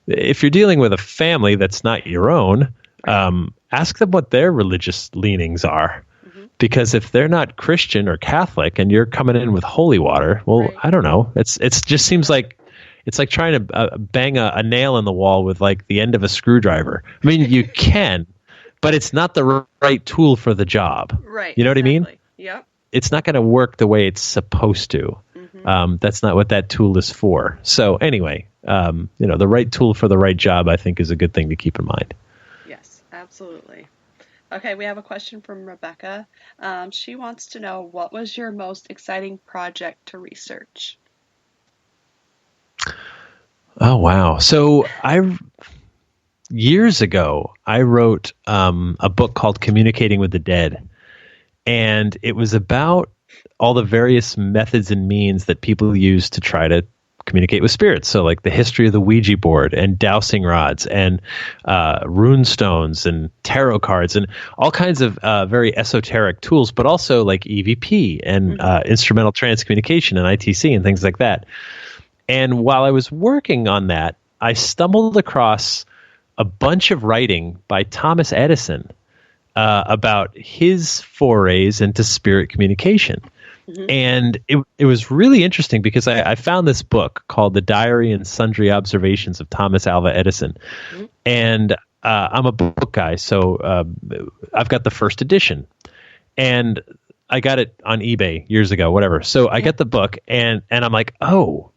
if you're dealing with a family that's not your own, ask them what their religious leanings are. Because if they're not Christian or Catholic and you're coming in with holy water, well, I don't know. It's just seems like it's like trying to bang a nail in the wall with like the end of a screwdriver. I mean, you can, but it's not the right tool for the job. Right. You know what I mean? Yep. It's not going to work the way it's supposed to. That's not what that tool is for. So anyway, the right tool for the right job, I think, is a good thing to keep in mind. Yes, absolutely. Okay, we have a question from Rebecca. She wants to know, what was your most exciting project to research? Oh, wow. So years ago, I wrote a book called Communicating with the Dead. And it was about all the various methods and means that people use to try to communicate with spirits. So like the history of the Ouija board and dowsing rods and rune stones and tarot cards and all kinds of very esoteric tools, but also like EVP and instrumental trance communication and ITC and things like that. And while I was working on that, I stumbled across a bunch of writing by Thomas Edison about his forays into spirit communication. And it was really interesting because I found this book called The Diary and Sundry Observations of Thomas Alva Edison. And I'm a book guy, so I've got the first edition. And I got it on eBay years ago, whatever. So I get the book, and I'm like, oh,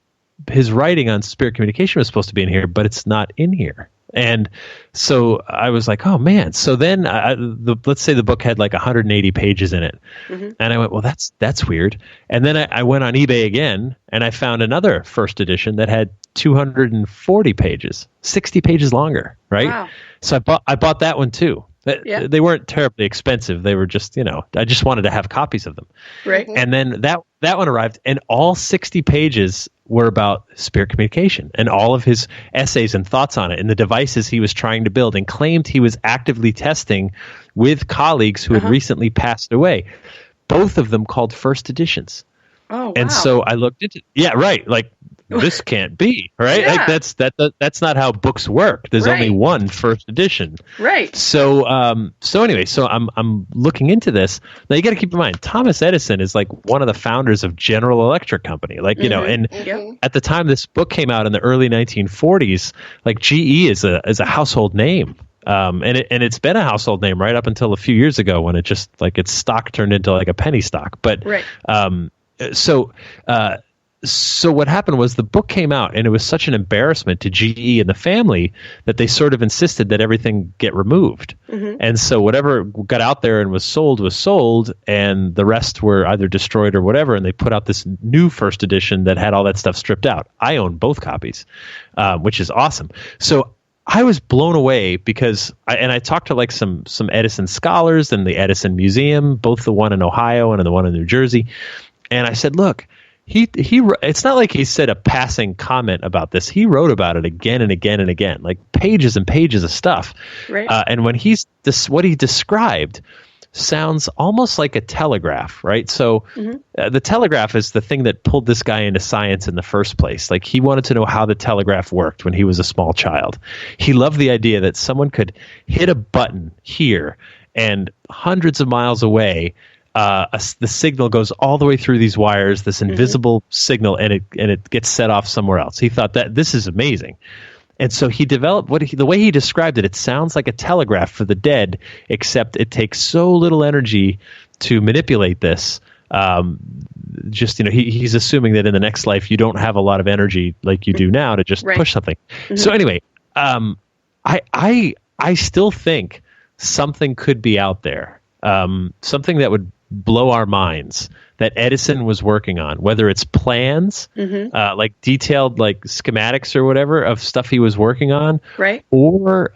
his writing on spirit communication was supposed to be in here, but it's not in here. And so I was like, oh man. So then let's say the book had like 180 pages in it. And I went, well, that's weird. And then I went on eBay again and I found another first edition that had 240 pages, 60 pages longer. Right. Wow. So I bought that one too. They weren't terribly expensive. They were just, I just wanted to have copies of them. Right. And then that one arrived, and all 60 pages were about spirit communication and all of his essays and thoughts on it and the devices he was trying to build, and claimed he was actively testing with colleagues who had recently passed away. Both of them called first editions. Oh, wow. And so I looked into like, this can't be right. Like that's not how books work. There's only one first edition. Right. So anyway, so I'm looking into this. Now you got to keep in mind, Thomas Edison is like one of the founders of General Electric Company. Like, and at the time this book came out in the early 1940s, like GE is a household name. And it's been a household name right up until a few years ago when it just like its stock turned into like a penny stock. But So what happened was the book came out, and it was such an embarrassment to GE and the family that they sort of insisted that everything get removed. And so whatever got out there and was sold, and the rest were either destroyed or whatever, and they put out this new first edition that had all that stuff stripped out. I own both copies, which is awesome. So I was blown away because I talked to like some Edison scholars and the Edison Museum, both the one in Ohio and the one in New Jersey. And I said, look, he it's not like he said a passing comment about this. He wrote about it again and again and again, like pages and pages of stuff. Right. And when what he described sounds almost like a telegraph, right? So the telegraph is the thing that pulled this guy into science in the first place. Like, he wanted to know how the telegraph worked when he was a small child. He loved the idea that someone could hit a button here and hundreds of miles away, the signal goes all the way through these wires, this invisible signal, and it gets set off somewhere else. He thought that this is amazing. And so he developed the way he described it. It sounds like a telegraph for the dead, except it takes so little energy to manipulate this. He's assuming that in the next life you don't have a lot of energy like you do now to just push something. Mm-hmm. So anyway, I still think something could be out there, something that would blow our minds that Edison was working on, whether it's plans, like detailed like schematics or whatever of stuff he was working on, right? Or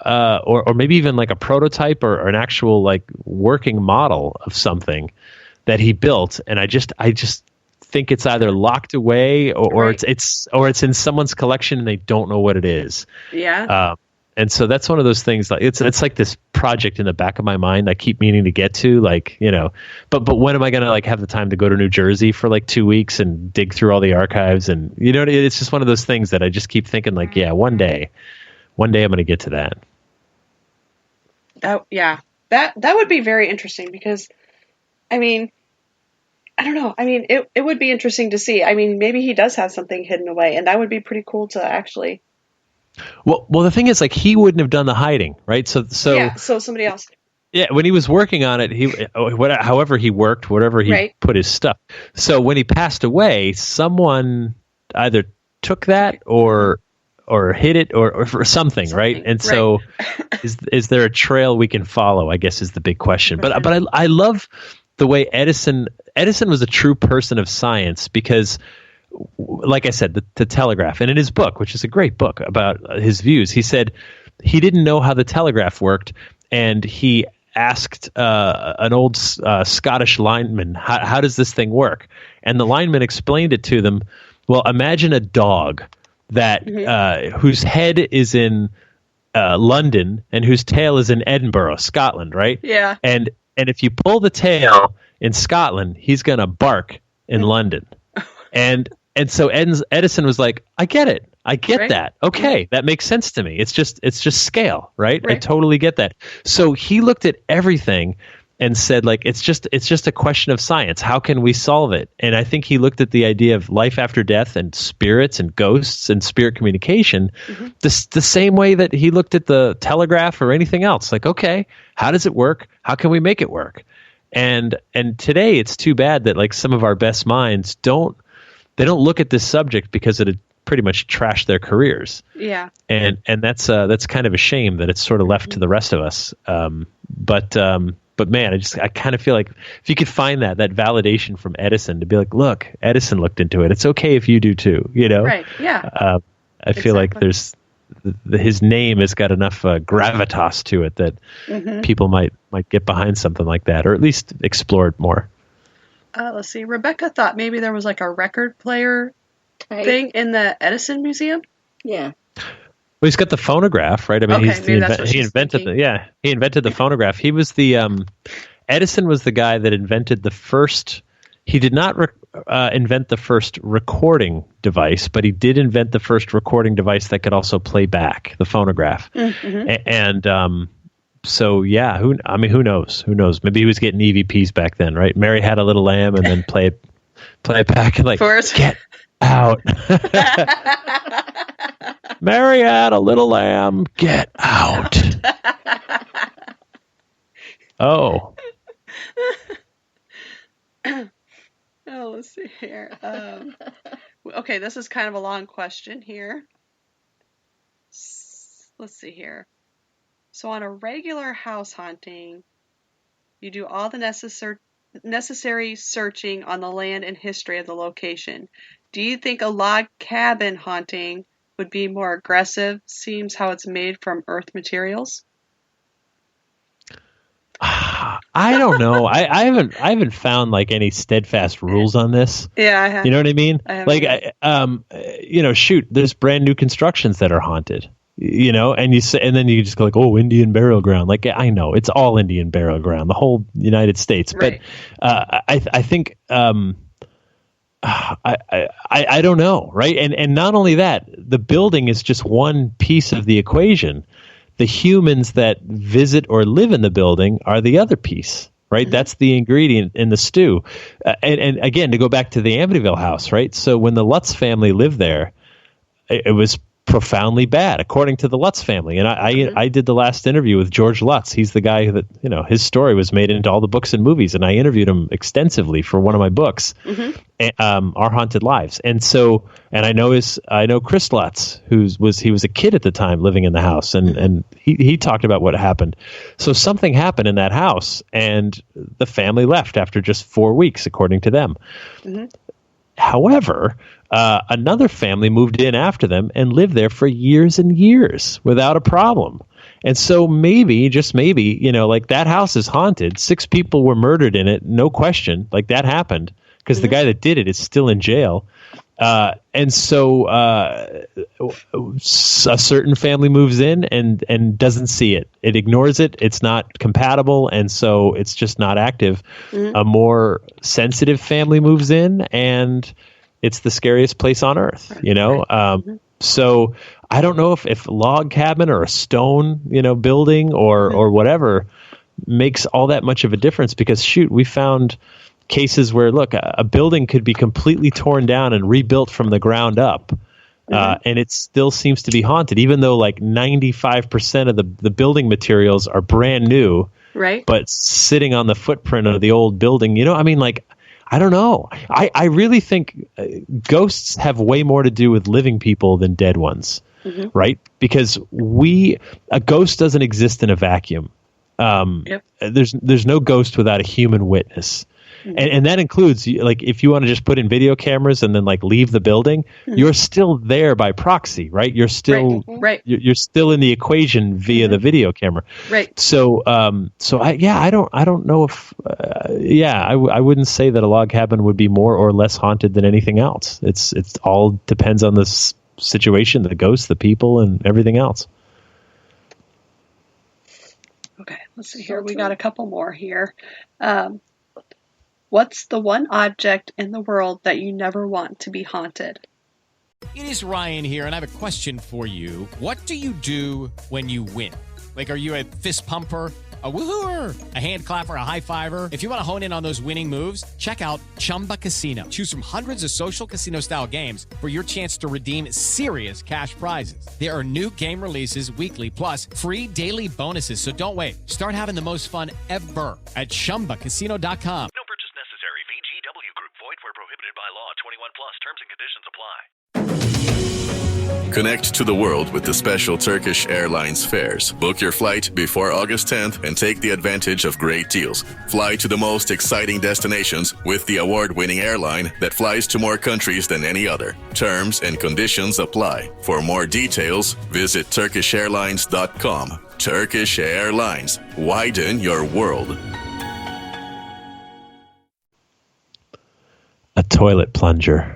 maybe even like a prototype or an actual like working model of something that he built. And I just think it's either locked away or it's in someone's collection and they don't know what it is. Yeah. And so that's one of those things. Like it's like this project in the back of my mind I keep meaning to get to. Like, but when am I going to like have the time to go to New Jersey for like 2 weeks and dig through all the archives? And it's just one of those things that I just keep thinking like, yeah, one day I'm going to get to that. Oh yeah, that would be very interesting because, I mean, I don't know. I mean, it would be interesting to see. I mean, maybe he does have something hidden away, and that would be pretty cool to actually. Well, the thing is, like, he wouldn't have done the hiding, right? So somebody else. Yeah, when he was working on it, however he worked, whatever he put his stuff. So when he passed away, someone either took that or hid it or something, right? And so, is there a trail we can follow? I guess is the big question. But I love the way Edison was a true person of science because, like I said, the telegraph, and in his book, which is a great book about his views, he said he didn't know how the telegraph worked, and he asked an old Scottish lineman, how does this thing work? And the lineman explained it to them. Well, imagine a dog that whose head is in London and whose tail is in Edinburgh, Scotland, right? Yeah. And if you pull the tail in Scotland, he's going to bark in London. And so Edison was like, I get it. I get that. Okay, that makes sense to me. It's just scale, right? I totally get that. So he looked at everything and said, like, it's just a question of science. How can we solve it? And I think he looked at the idea of life after death and spirits and ghosts and spirit communication the same way that he looked at the telegraph or anything else. Like, okay, how does it work? How can we make it work? And today it's too bad that like some of our best minds don't look at this subject because it had pretty much trashed their careers. Yeah. And that's kind of a shame that it's sort of left to the rest of us. But man, I kind of feel like if you could find that validation from Edison to be like, look, Edison looked into it. It's okay if you do too, Right. Yeah. I feel like there's his name has got enough gravitas to it that people might get behind something like that, or at least explore it more. Let's see. Rebecca thought maybe there was like a record player thing in the Edison Museum. Yeah. Well, he's got the phonograph, right? I mean, he invented he invented the phonograph. He was the Edison was the guy that invented the first. He did not invent the first recording device, but he did invent the first recording device that could also play back, the phonograph. And so yeah, who knows? Who knows? Maybe he was getting EVPs back then, right? Mary Had a Little Lamb, and then play it back and like get out. Mary Had a Little Lamb, get out. Oh. Oh, let's see here. Okay, this is kind of a long question here. Let's see here. So on a regular house haunting, you do all the necessary searching on the land and history of the location. Do you think a log cabin haunting would be more aggressive, seems how it's made from earth materials? I don't know. I haven't found like any steadfast rules on this. Yeah, I have. You know what I mean? Shoot, there's brand new constructions that are haunted. And you say, and then you just go like, oh, Indian burial ground. Like, I know it's all Indian burial ground, the whole United States. Right. But I think I don't know, right? And not only that, the building is just one piece of the equation. The humans that visit or live in the building are the other piece, right? That's the ingredient in the stew. And again, to go back to the Amityville house, right? So when the Lutz family lived there, it was profoundly bad, according to the Lutz family. And I did the last interview with George Lutz. He's the guy that, his story was made into all the books and movies. And I interviewed him extensively for one of my books, Our Haunted Lives. And so, and I know Chris Lutz, he was a kid at the time living in the house, and he talked about what happened. So something happened in that house, and the family left after just 4 weeks, according to them. However, another family moved in after them and lived there for years and years without a problem. And so maybe, just maybe, like that house is haunted. 6 people were murdered in it. No question. Like that happened because the guy that did it is still in jail. And so a certain family moves in and doesn't see it. It ignores it. It's not compatible. And so it's just not active. A more sensitive family moves in, and it's the scariest place on earth, So I don't know if a log cabin or a stone, building or whatever makes all that much of a difference, because shoot, we found cases where, look, a building could be completely torn down and rebuilt from the ground up. And it still seems to be haunted, even though like 95% of the building materials are brand new, right? But sitting on the footprint of the old building, I don't know. I really think ghosts have way more to do with living people than dead ones, right? Because a ghost doesn't exist in a vacuum. There's no ghost without a human witness. And that includes, like, if you want to just put in video cameras and then like leave the building, you're still there by proxy, right? You're still you're still in the equation via the video camera, right? So I don't know if I wouldn't say that a log cabin would be more or less haunted than anything else. It's all depends on the situation, the ghosts, the people, and everything else. Okay, let's see here. We got a couple more here. What's the one object in the world that you never want to be haunted? It is Ryan here, and I have a question for you. What do you do when you win? Like, are you a fist pumper, a woo-hooer, a hand clapper, a high-fiver? If you want to hone in on those winning moves, check out Chumba Casino. Choose from hundreds of social casino-style games for your chance to redeem serious cash prizes. There are new game releases weekly, plus free daily bonuses. So don't wait. Start having the most fun ever at ChumbaCasino.com. No purchase necessary. VGW Group. Void where prohibited by law. 21 plus. Terms and conditions apply. Connect to the world with the special Turkish Airlines fares. Book your flight before August 10th and take the advantage of great deals. Fly to the most exciting destinations with the award-winning airline that flies to more countries than any other. Terms and conditions apply. For more details, visit TurkishAirlines.com. Turkish Airlines. Widen your world. A toilet plunger.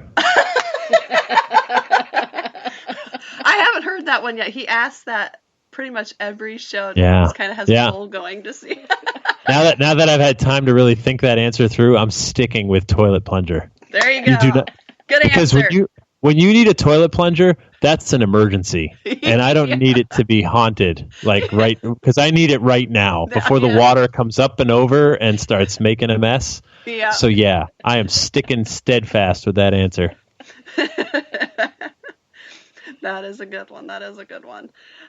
I haven't heard that one yet. He asks that pretty much every show. Yeah. Just kind of has a poll going to see. Now that I've had time to really think that answer through, I'm sticking with toilet plunger. There you go. Good because answer. Because when you need a toilet plunger, that's an emergency, and I don't need it to be haunted, because I need it right now before the water comes up and over and starts making a mess. Yeah. So I am sticking steadfast with that answer. That is a good one.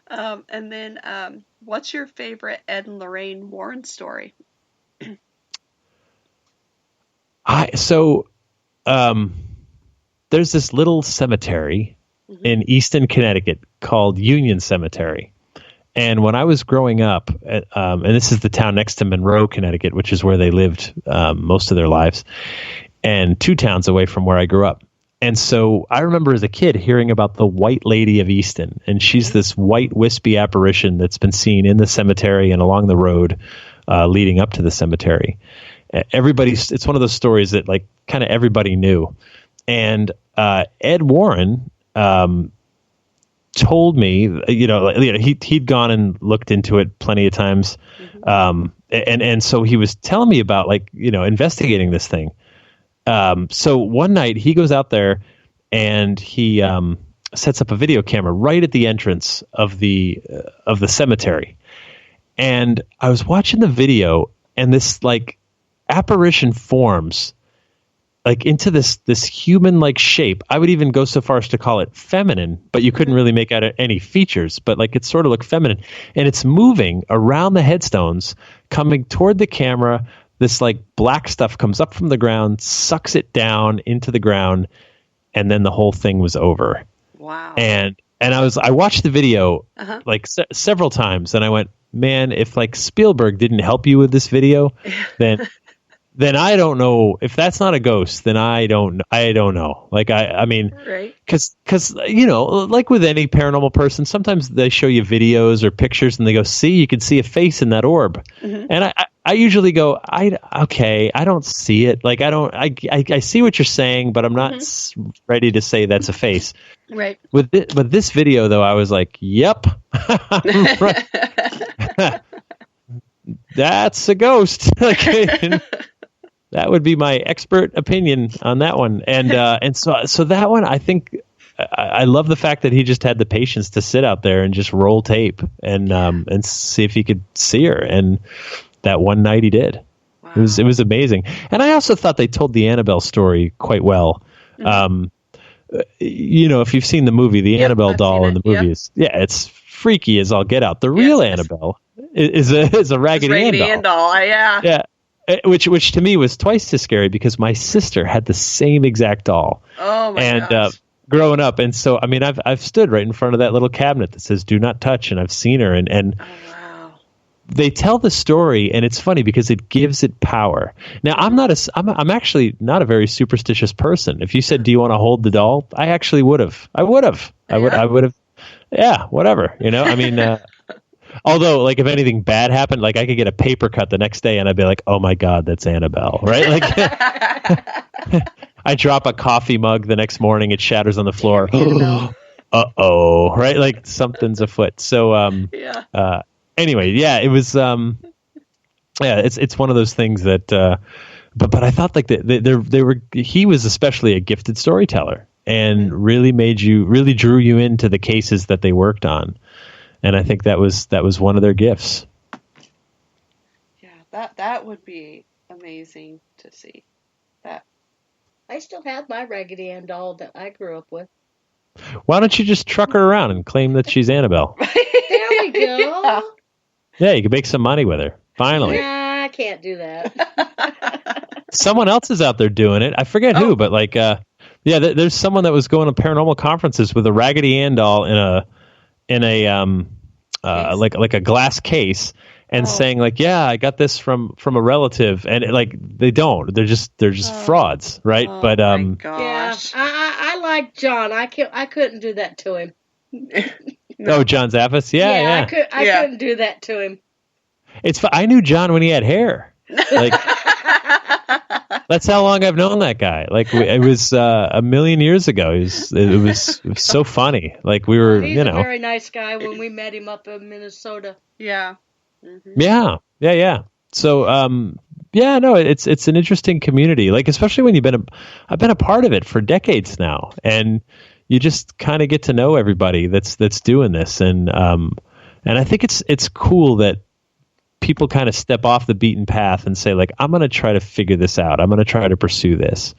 And then, what's your favorite Ed and Lorraine Warren story? There's this little cemetery in Easton, Connecticut called Union Cemetery. And when I was growing up, and this is the town next to Monroe, Connecticut, which is where they lived most of their lives, and 2 towns away from where I grew up. And so I remember as a kid hearing about the White Lady of Easton, and she's this white wispy apparition that's been seen in the cemetery and along the road leading up to the cemetery. It's one of those stories that like kind of everybody knew. And Ed Warren told me, he'd gone and looked into it plenty of times. And so he was telling me about investigating this thing. So one night he goes out there and he sets up a video camera right at the entrance of the cemetery. And I was watching the video, and this apparition forms like into this human-like shape. I would even go so far as to call it feminine, but you couldn't really make out any features, but like it sort of looked feminine. And it's moving around the headstones, coming toward the camera. This like black stuff comes up from the ground, sucks it down into the ground, and then the whole thing was over. Wow. And I watched the video like several times, and I went, man, if like Spielberg didn't help you with this video, then I don't know if that's not a ghost. Then I don't know. Like I mean, right? Because like with any paranormal person, sometimes they show you videos or pictures and they go, "See, you can see a face in that orb," and I usually go, I don't see it. Like I see what you're saying, but I'm not ready to say that's a face. Right. With this video though, I was like, "Yep." That's a ghost. That would be my expert opinion on that one. And so that one, I think I love the fact that he just had the patience to sit out there and just roll tape and see if he could see her. And that one night he did. Wow. It was amazing. And I also thought they told the Annabelle story quite well. If you've seen the movie, the Annabelle doll in the movie it's freaky as all get out. The real Annabelle is a Raggedy Ann doll. Yeah. Which to me was twice as scary because my sister had the same exact doll. Oh my gosh. Growing up, and so I mean, I've stood right in front of that little cabinet that says "Do not touch," and I've seen her, and oh, wow. They tell the story, and it's funny because it gives it power. Now, I'm actually not a very superstitious person. If you said, "Do you want to hold the doll?" I actually would have. I would have. Yeah, whatever. I mean. Although, like, if anything bad happened, like, I could get a paper cut the next day and I'd be like, oh, my God, that's Annabelle, right? Like, I drop a coffee mug the next morning, it shatters on the floor. Uh-oh, right? Like, something's afoot. So, anyway, it was, it's one of those things that, but I thought, like, he was especially a gifted storyteller and really drew you into the cases that they worked on. And I think that was one of their gifts. Yeah, that would be amazing to see. That I still have my Raggedy Ann doll that I grew up with. Why don't you just truck her around and claim that she's Annabelle? There we go. Yeah, you can make some money with her. Finally. Nah, I can't do that. Someone else is out there doing it. I forget who, but like, there's someone that was going to paranormal conferences with a Raggedy Ann doll in a like a glass case and saying like, I got this from a relative, and they're just frauds, right? But gosh. I like John. I couldn't do that to him. No. Oh, John Zaffis? Yeah. I couldn't do that to him. I knew John when he had hair. Like that's how long I've known that guy. Like it was a million years ago. It was so funny. Like we were, he's a very nice guy when we met him up in Minnesota. Yeah. Mm-hmm. Yeah. So, it's an interesting community. Like especially when I've been a part of it for decades now, and you just kind of get to know everybody that's doing this, and I think it's cool that people kind of step off the beaten path and say, like, I'm going to try to figure this out. I'm going to try to pursue this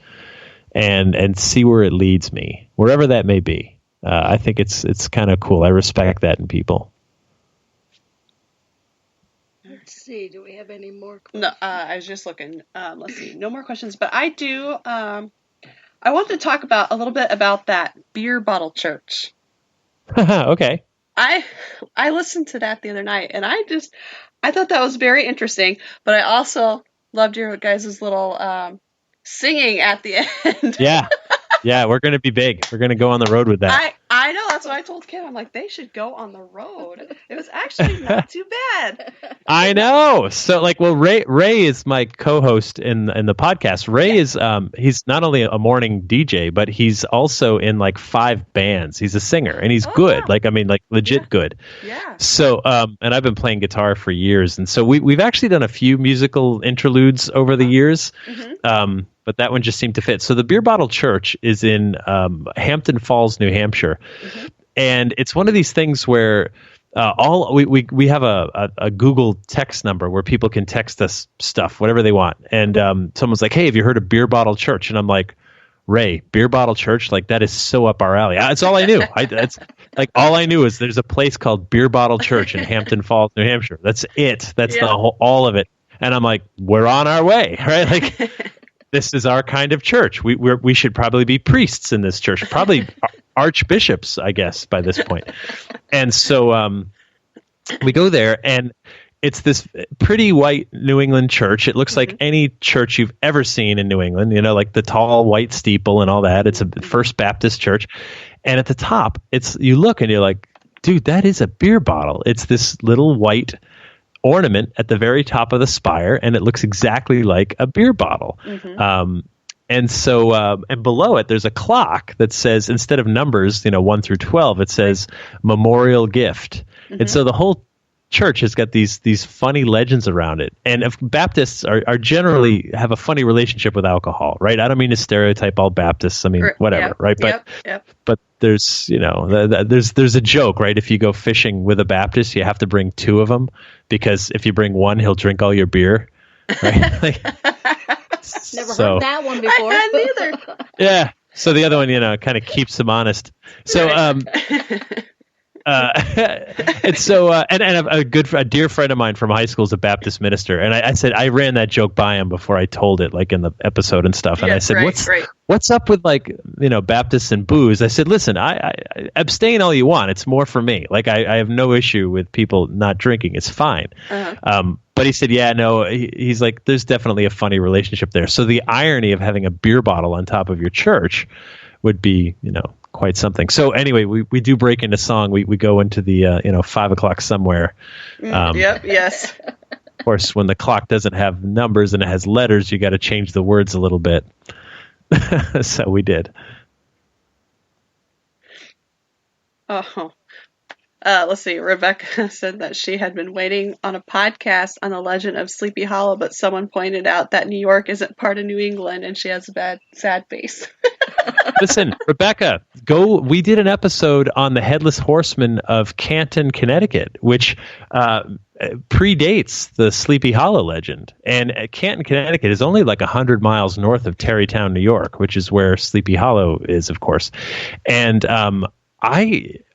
and see where it leads me, wherever that may be. I think it's kind of cool. I respect that in people. Let's see. Do we have any more questions? No, I was just looking. Let's see. No more questions, but I do. I want to talk a little bit about that beer bottle church. Okay. I listened to that the other night, and I thought that was very interesting, but I also loved your guys' little singing at the end. Yeah, we're going to be big. We're going to go on the road with that. I know. That's what I told Kim. I'm like, they should go on the road. It was actually not too bad. I know. So, like, well, Ray is my co-host in the podcast. Ray is he's not only a morning DJ, but he's also in like 5 bands. He's a singer, and he's good. Like, I mean, like legit good. Yeah. So, and I've been playing guitar for years, and so we've actually done a few musical interludes over the years. Mm-hmm. But that one just seemed to fit. So the Beer Bottle Church is in Hampton Falls, New Hampshire. Mm-hmm. And it's one of these things where We have a Google text number where people can text us stuff, whatever they want. And someone's like, "Hey, have you heard of Beer Bottle Church?" And I'm like, "Ray, Beer Bottle Church? Like that is so up our alley." That's all I knew. That's like all I knew is there's a place called Beer Bottle Church in Hampton Falls, New Hampshire. That's it. That's the whole all of it. And I'm like, we're on our way, right? Like this is our kind of church. We should probably be priests in this church, probably archbishops, I guess, by this point. And so we go there, and it's this pretty white New England church. It looks like any church you've ever seen in New England, like the tall white steeple and all that. It's a First Baptist church. And at the top, you look and you're like, dude, that is a beer bottle. It's this little white ornament at the very top of the spire, and it looks exactly like a beer bottle. And so, and below it, there's a clock that says, instead of numbers, 1 through 12, it says memorial gift. And so the whole church has got these funny legends around it. And if Baptists are generally have a funny relationship with alcohol, right? I don't mean to stereotype all Baptists. I mean, whatever, right? But there's, there's a joke, right? If you go fishing with a Baptist, you have to bring 2 of them, because if you bring 1, he'll drink all your beer, right? Never heard that one before. I hadn't either. Yeah. So the other one, kind of keeps him honest. So, and so, and a dear friend of mine from high school is a Baptist minister, and I said I ran that joke by him before I told it, like in the episode and stuff. And I said, what's up with Baptists and booze? I said, listen, I abstain all you want. It's more for me. Like I have no issue with people not drinking. It's fine. But he said, yeah, no. He's like, there's definitely a funny relationship there. So the irony of having a beer bottle on top of your church would be, quite something. So anyway, we do break into song. We go into the 5 o'clock somewhere. Yes. Of course, when the clock doesn't have numbers and it has letters, you got to change the words a little bit. So we did. Oh. Let's see. Rebecca said that she had been waiting on a podcast on the legend of Sleepy Hollow, but someone pointed out that New York isn't part of New England, and she has a sad face. Listen, Rebecca, we did an episode on the Headless Horseman of Canton, Connecticut, which predates the Sleepy Hollow legend. And Canton, Connecticut is only like 100 miles north of Tarrytown, New York, which is where Sleepy Hollow is, of course. And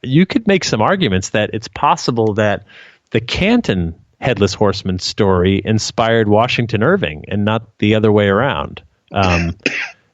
you could make some arguments that it's possible that the Canton Headless Horseman story inspired Washington Irving and not the other way around.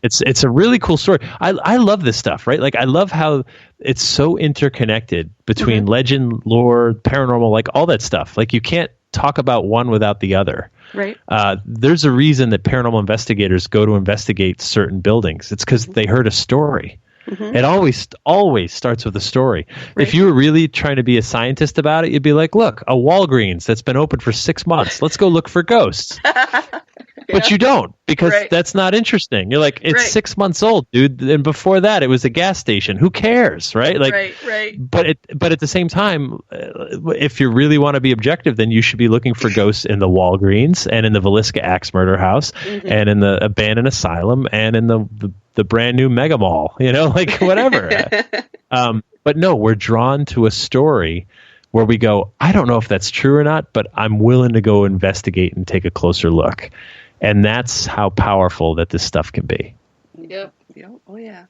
It's a really cool story. I love this stuff, right? Like I love how it's so interconnected between legend, lore, paranormal, like all that stuff. Like you can't talk about one without the other. Right. There's a reason that paranormal investigators go to investigate certain buildings. It's because they heard a story. It always starts with a story. Right. If you were really trying to be a scientist about it, you'd be like, look, a Walgreens that's been open for 6 months. Let's go look for ghosts. But you don't, because that's not interesting. You're like, it's 6 months old, dude. And before that, it was a gas station. Who cares, right? Like, But at the same time, if you really want to be objective, then you should be looking for ghosts in the Walgreens and in the Villisca Axe Murder House and in the abandoned asylum and in the brand new mega mall, like whatever. But no, we're drawn to a story where we go, I don't know if that's true or not, but I'm willing to go investigate and take a closer look. And that's how powerful that this stuff can be. Yep. Oh, yeah.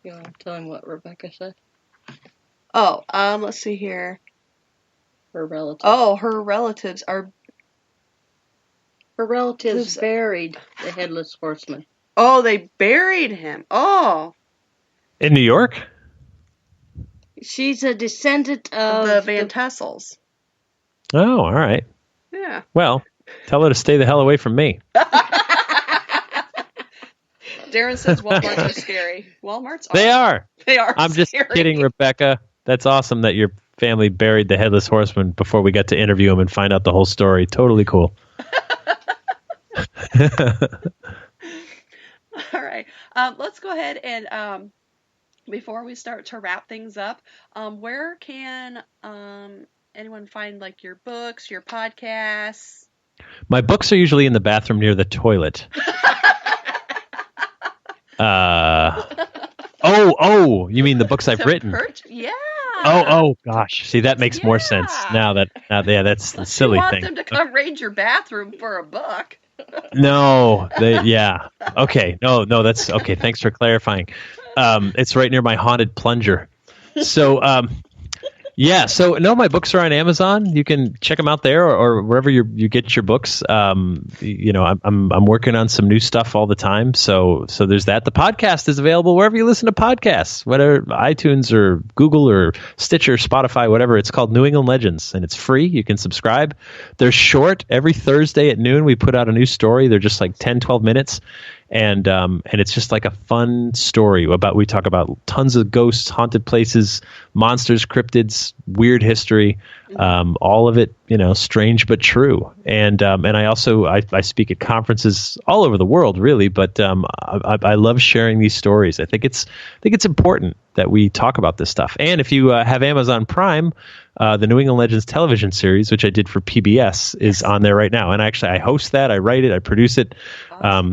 You want to tell him what Rebecca said? Oh, let's see here. Her relatives. Oh, her relatives buried the Headless Horseman. Oh, they buried him. Oh. In New York? She's a descendant of the Van Tassels. Oh, all right. Yeah. Well, tell her to stay the hell away from me. Darren says Walmarts are scary. Walmarts are. They are. They are I'm just kidding, Rebecca. That's awesome that your family buried the Headless Horseman before we got to interview him and find out the whole story. Totally cool. All right. Let's go ahead and before we start to wrap things up, where can anyone find like your books, your podcasts? My books are usually in the bathroom near the toilet. You mean the books I've written? Yeah. Oh gosh. See, that makes more sense now. That's the silly you want thing. them to come raid your bathroom for a buck. No, okay. No, that's okay. Thanks for clarifying. It's right near my haunted plunger. So, so no, my books are on Amazon. You can check them out there or wherever you get your books. I'm working on some new stuff all the time. So there's that. The podcast is available wherever you listen to podcasts, whether iTunes or Google or Stitcher, Spotify, whatever. It's called New England Legends, and it's free. You can subscribe. They're short. Every Thursday at noon, we put out a new story. They're just like 10, 12 minutes. And it's just like a fun story we talk about tons of ghosts, haunted places, monsters, cryptids, weird history, all of it, strange but true. And I also I speak at conferences all over the world, really. But I love sharing these stories. I think it's important that we talk about this stuff. And if you have Amazon Prime, the New England Legends television series, which I did for PBS, is on there right now. And actually, I host that, I write it, I produce it.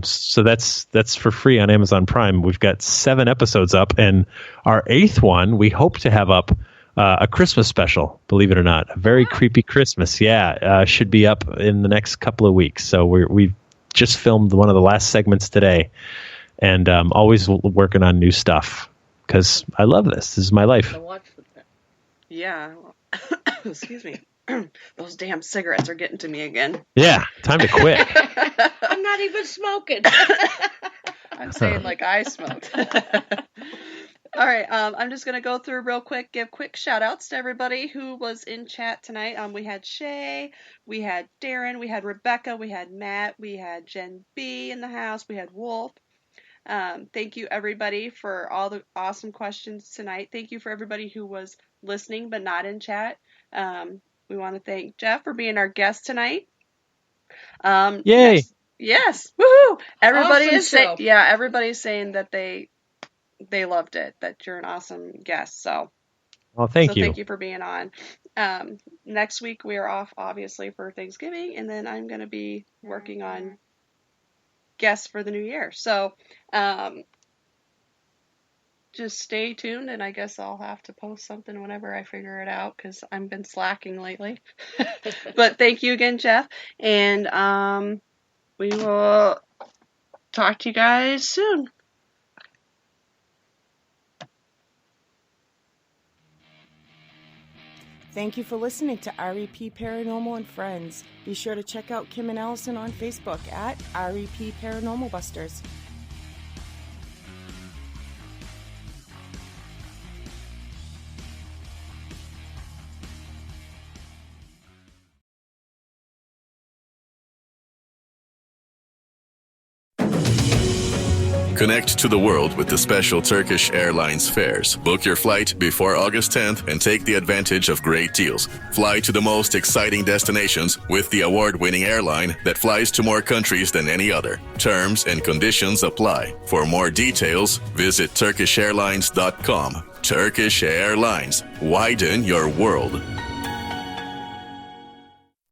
So that's for free on Amazon Prime. We've got 7 episodes up, and our 8th one we hope to have up a Christmas special. Believe it or not, a very creepy Christmas. Yeah, should be up in the next couple of weeks. So we've just filmed one of the last segments today, and always working on new stuff because I love this. This is my life. Yeah. Excuse me. Those damn cigarettes are getting to me again. Yeah, time to quit. I'm not even smoking. I'm saying like I smoked. All right, I'm just going to go through real quick, give quick shout-outs to everybody who was in chat tonight. We had Shay, we had Darren, we had Rebecca, we had Matt, we had Jen B in the house, we had Wolf. Thank you, everybody, for all the awesome questions tonight. Thank you for everybody who was listening but not in chat. We want to thank Jeff for being our guest tonight. Yay! Yes! Woohoo! Everybody Awesome is saying, show. yeah, everybody's saying that they loved it. That you're an awesome guest. So, well, thank you. Thank you for being on. Next week we are off, obviously, for Thanksgiving, and then I'm going to be working on guests for the new year. So, just stay tuned, and I guess I'll have to post something whenever I figure it out because I've been slacking lately. But thank you again, Jeff, and we will talk to you guys soon. Thank you for listening to REP Paranormal and Friends. Be sure to check out Kim and Allison on Facebook at REP Paranormal Busters. Connect to the world with the special Turkish Airlines fares. Book your flight before August 10th and take the advantage of great deals. Fly to the most exciting destinations with the award-winning airline that flies to more countries than any other. Terms and conditions apply. For more details, visit TurkishAirlines.com. Turkish Airlines. Widen your world.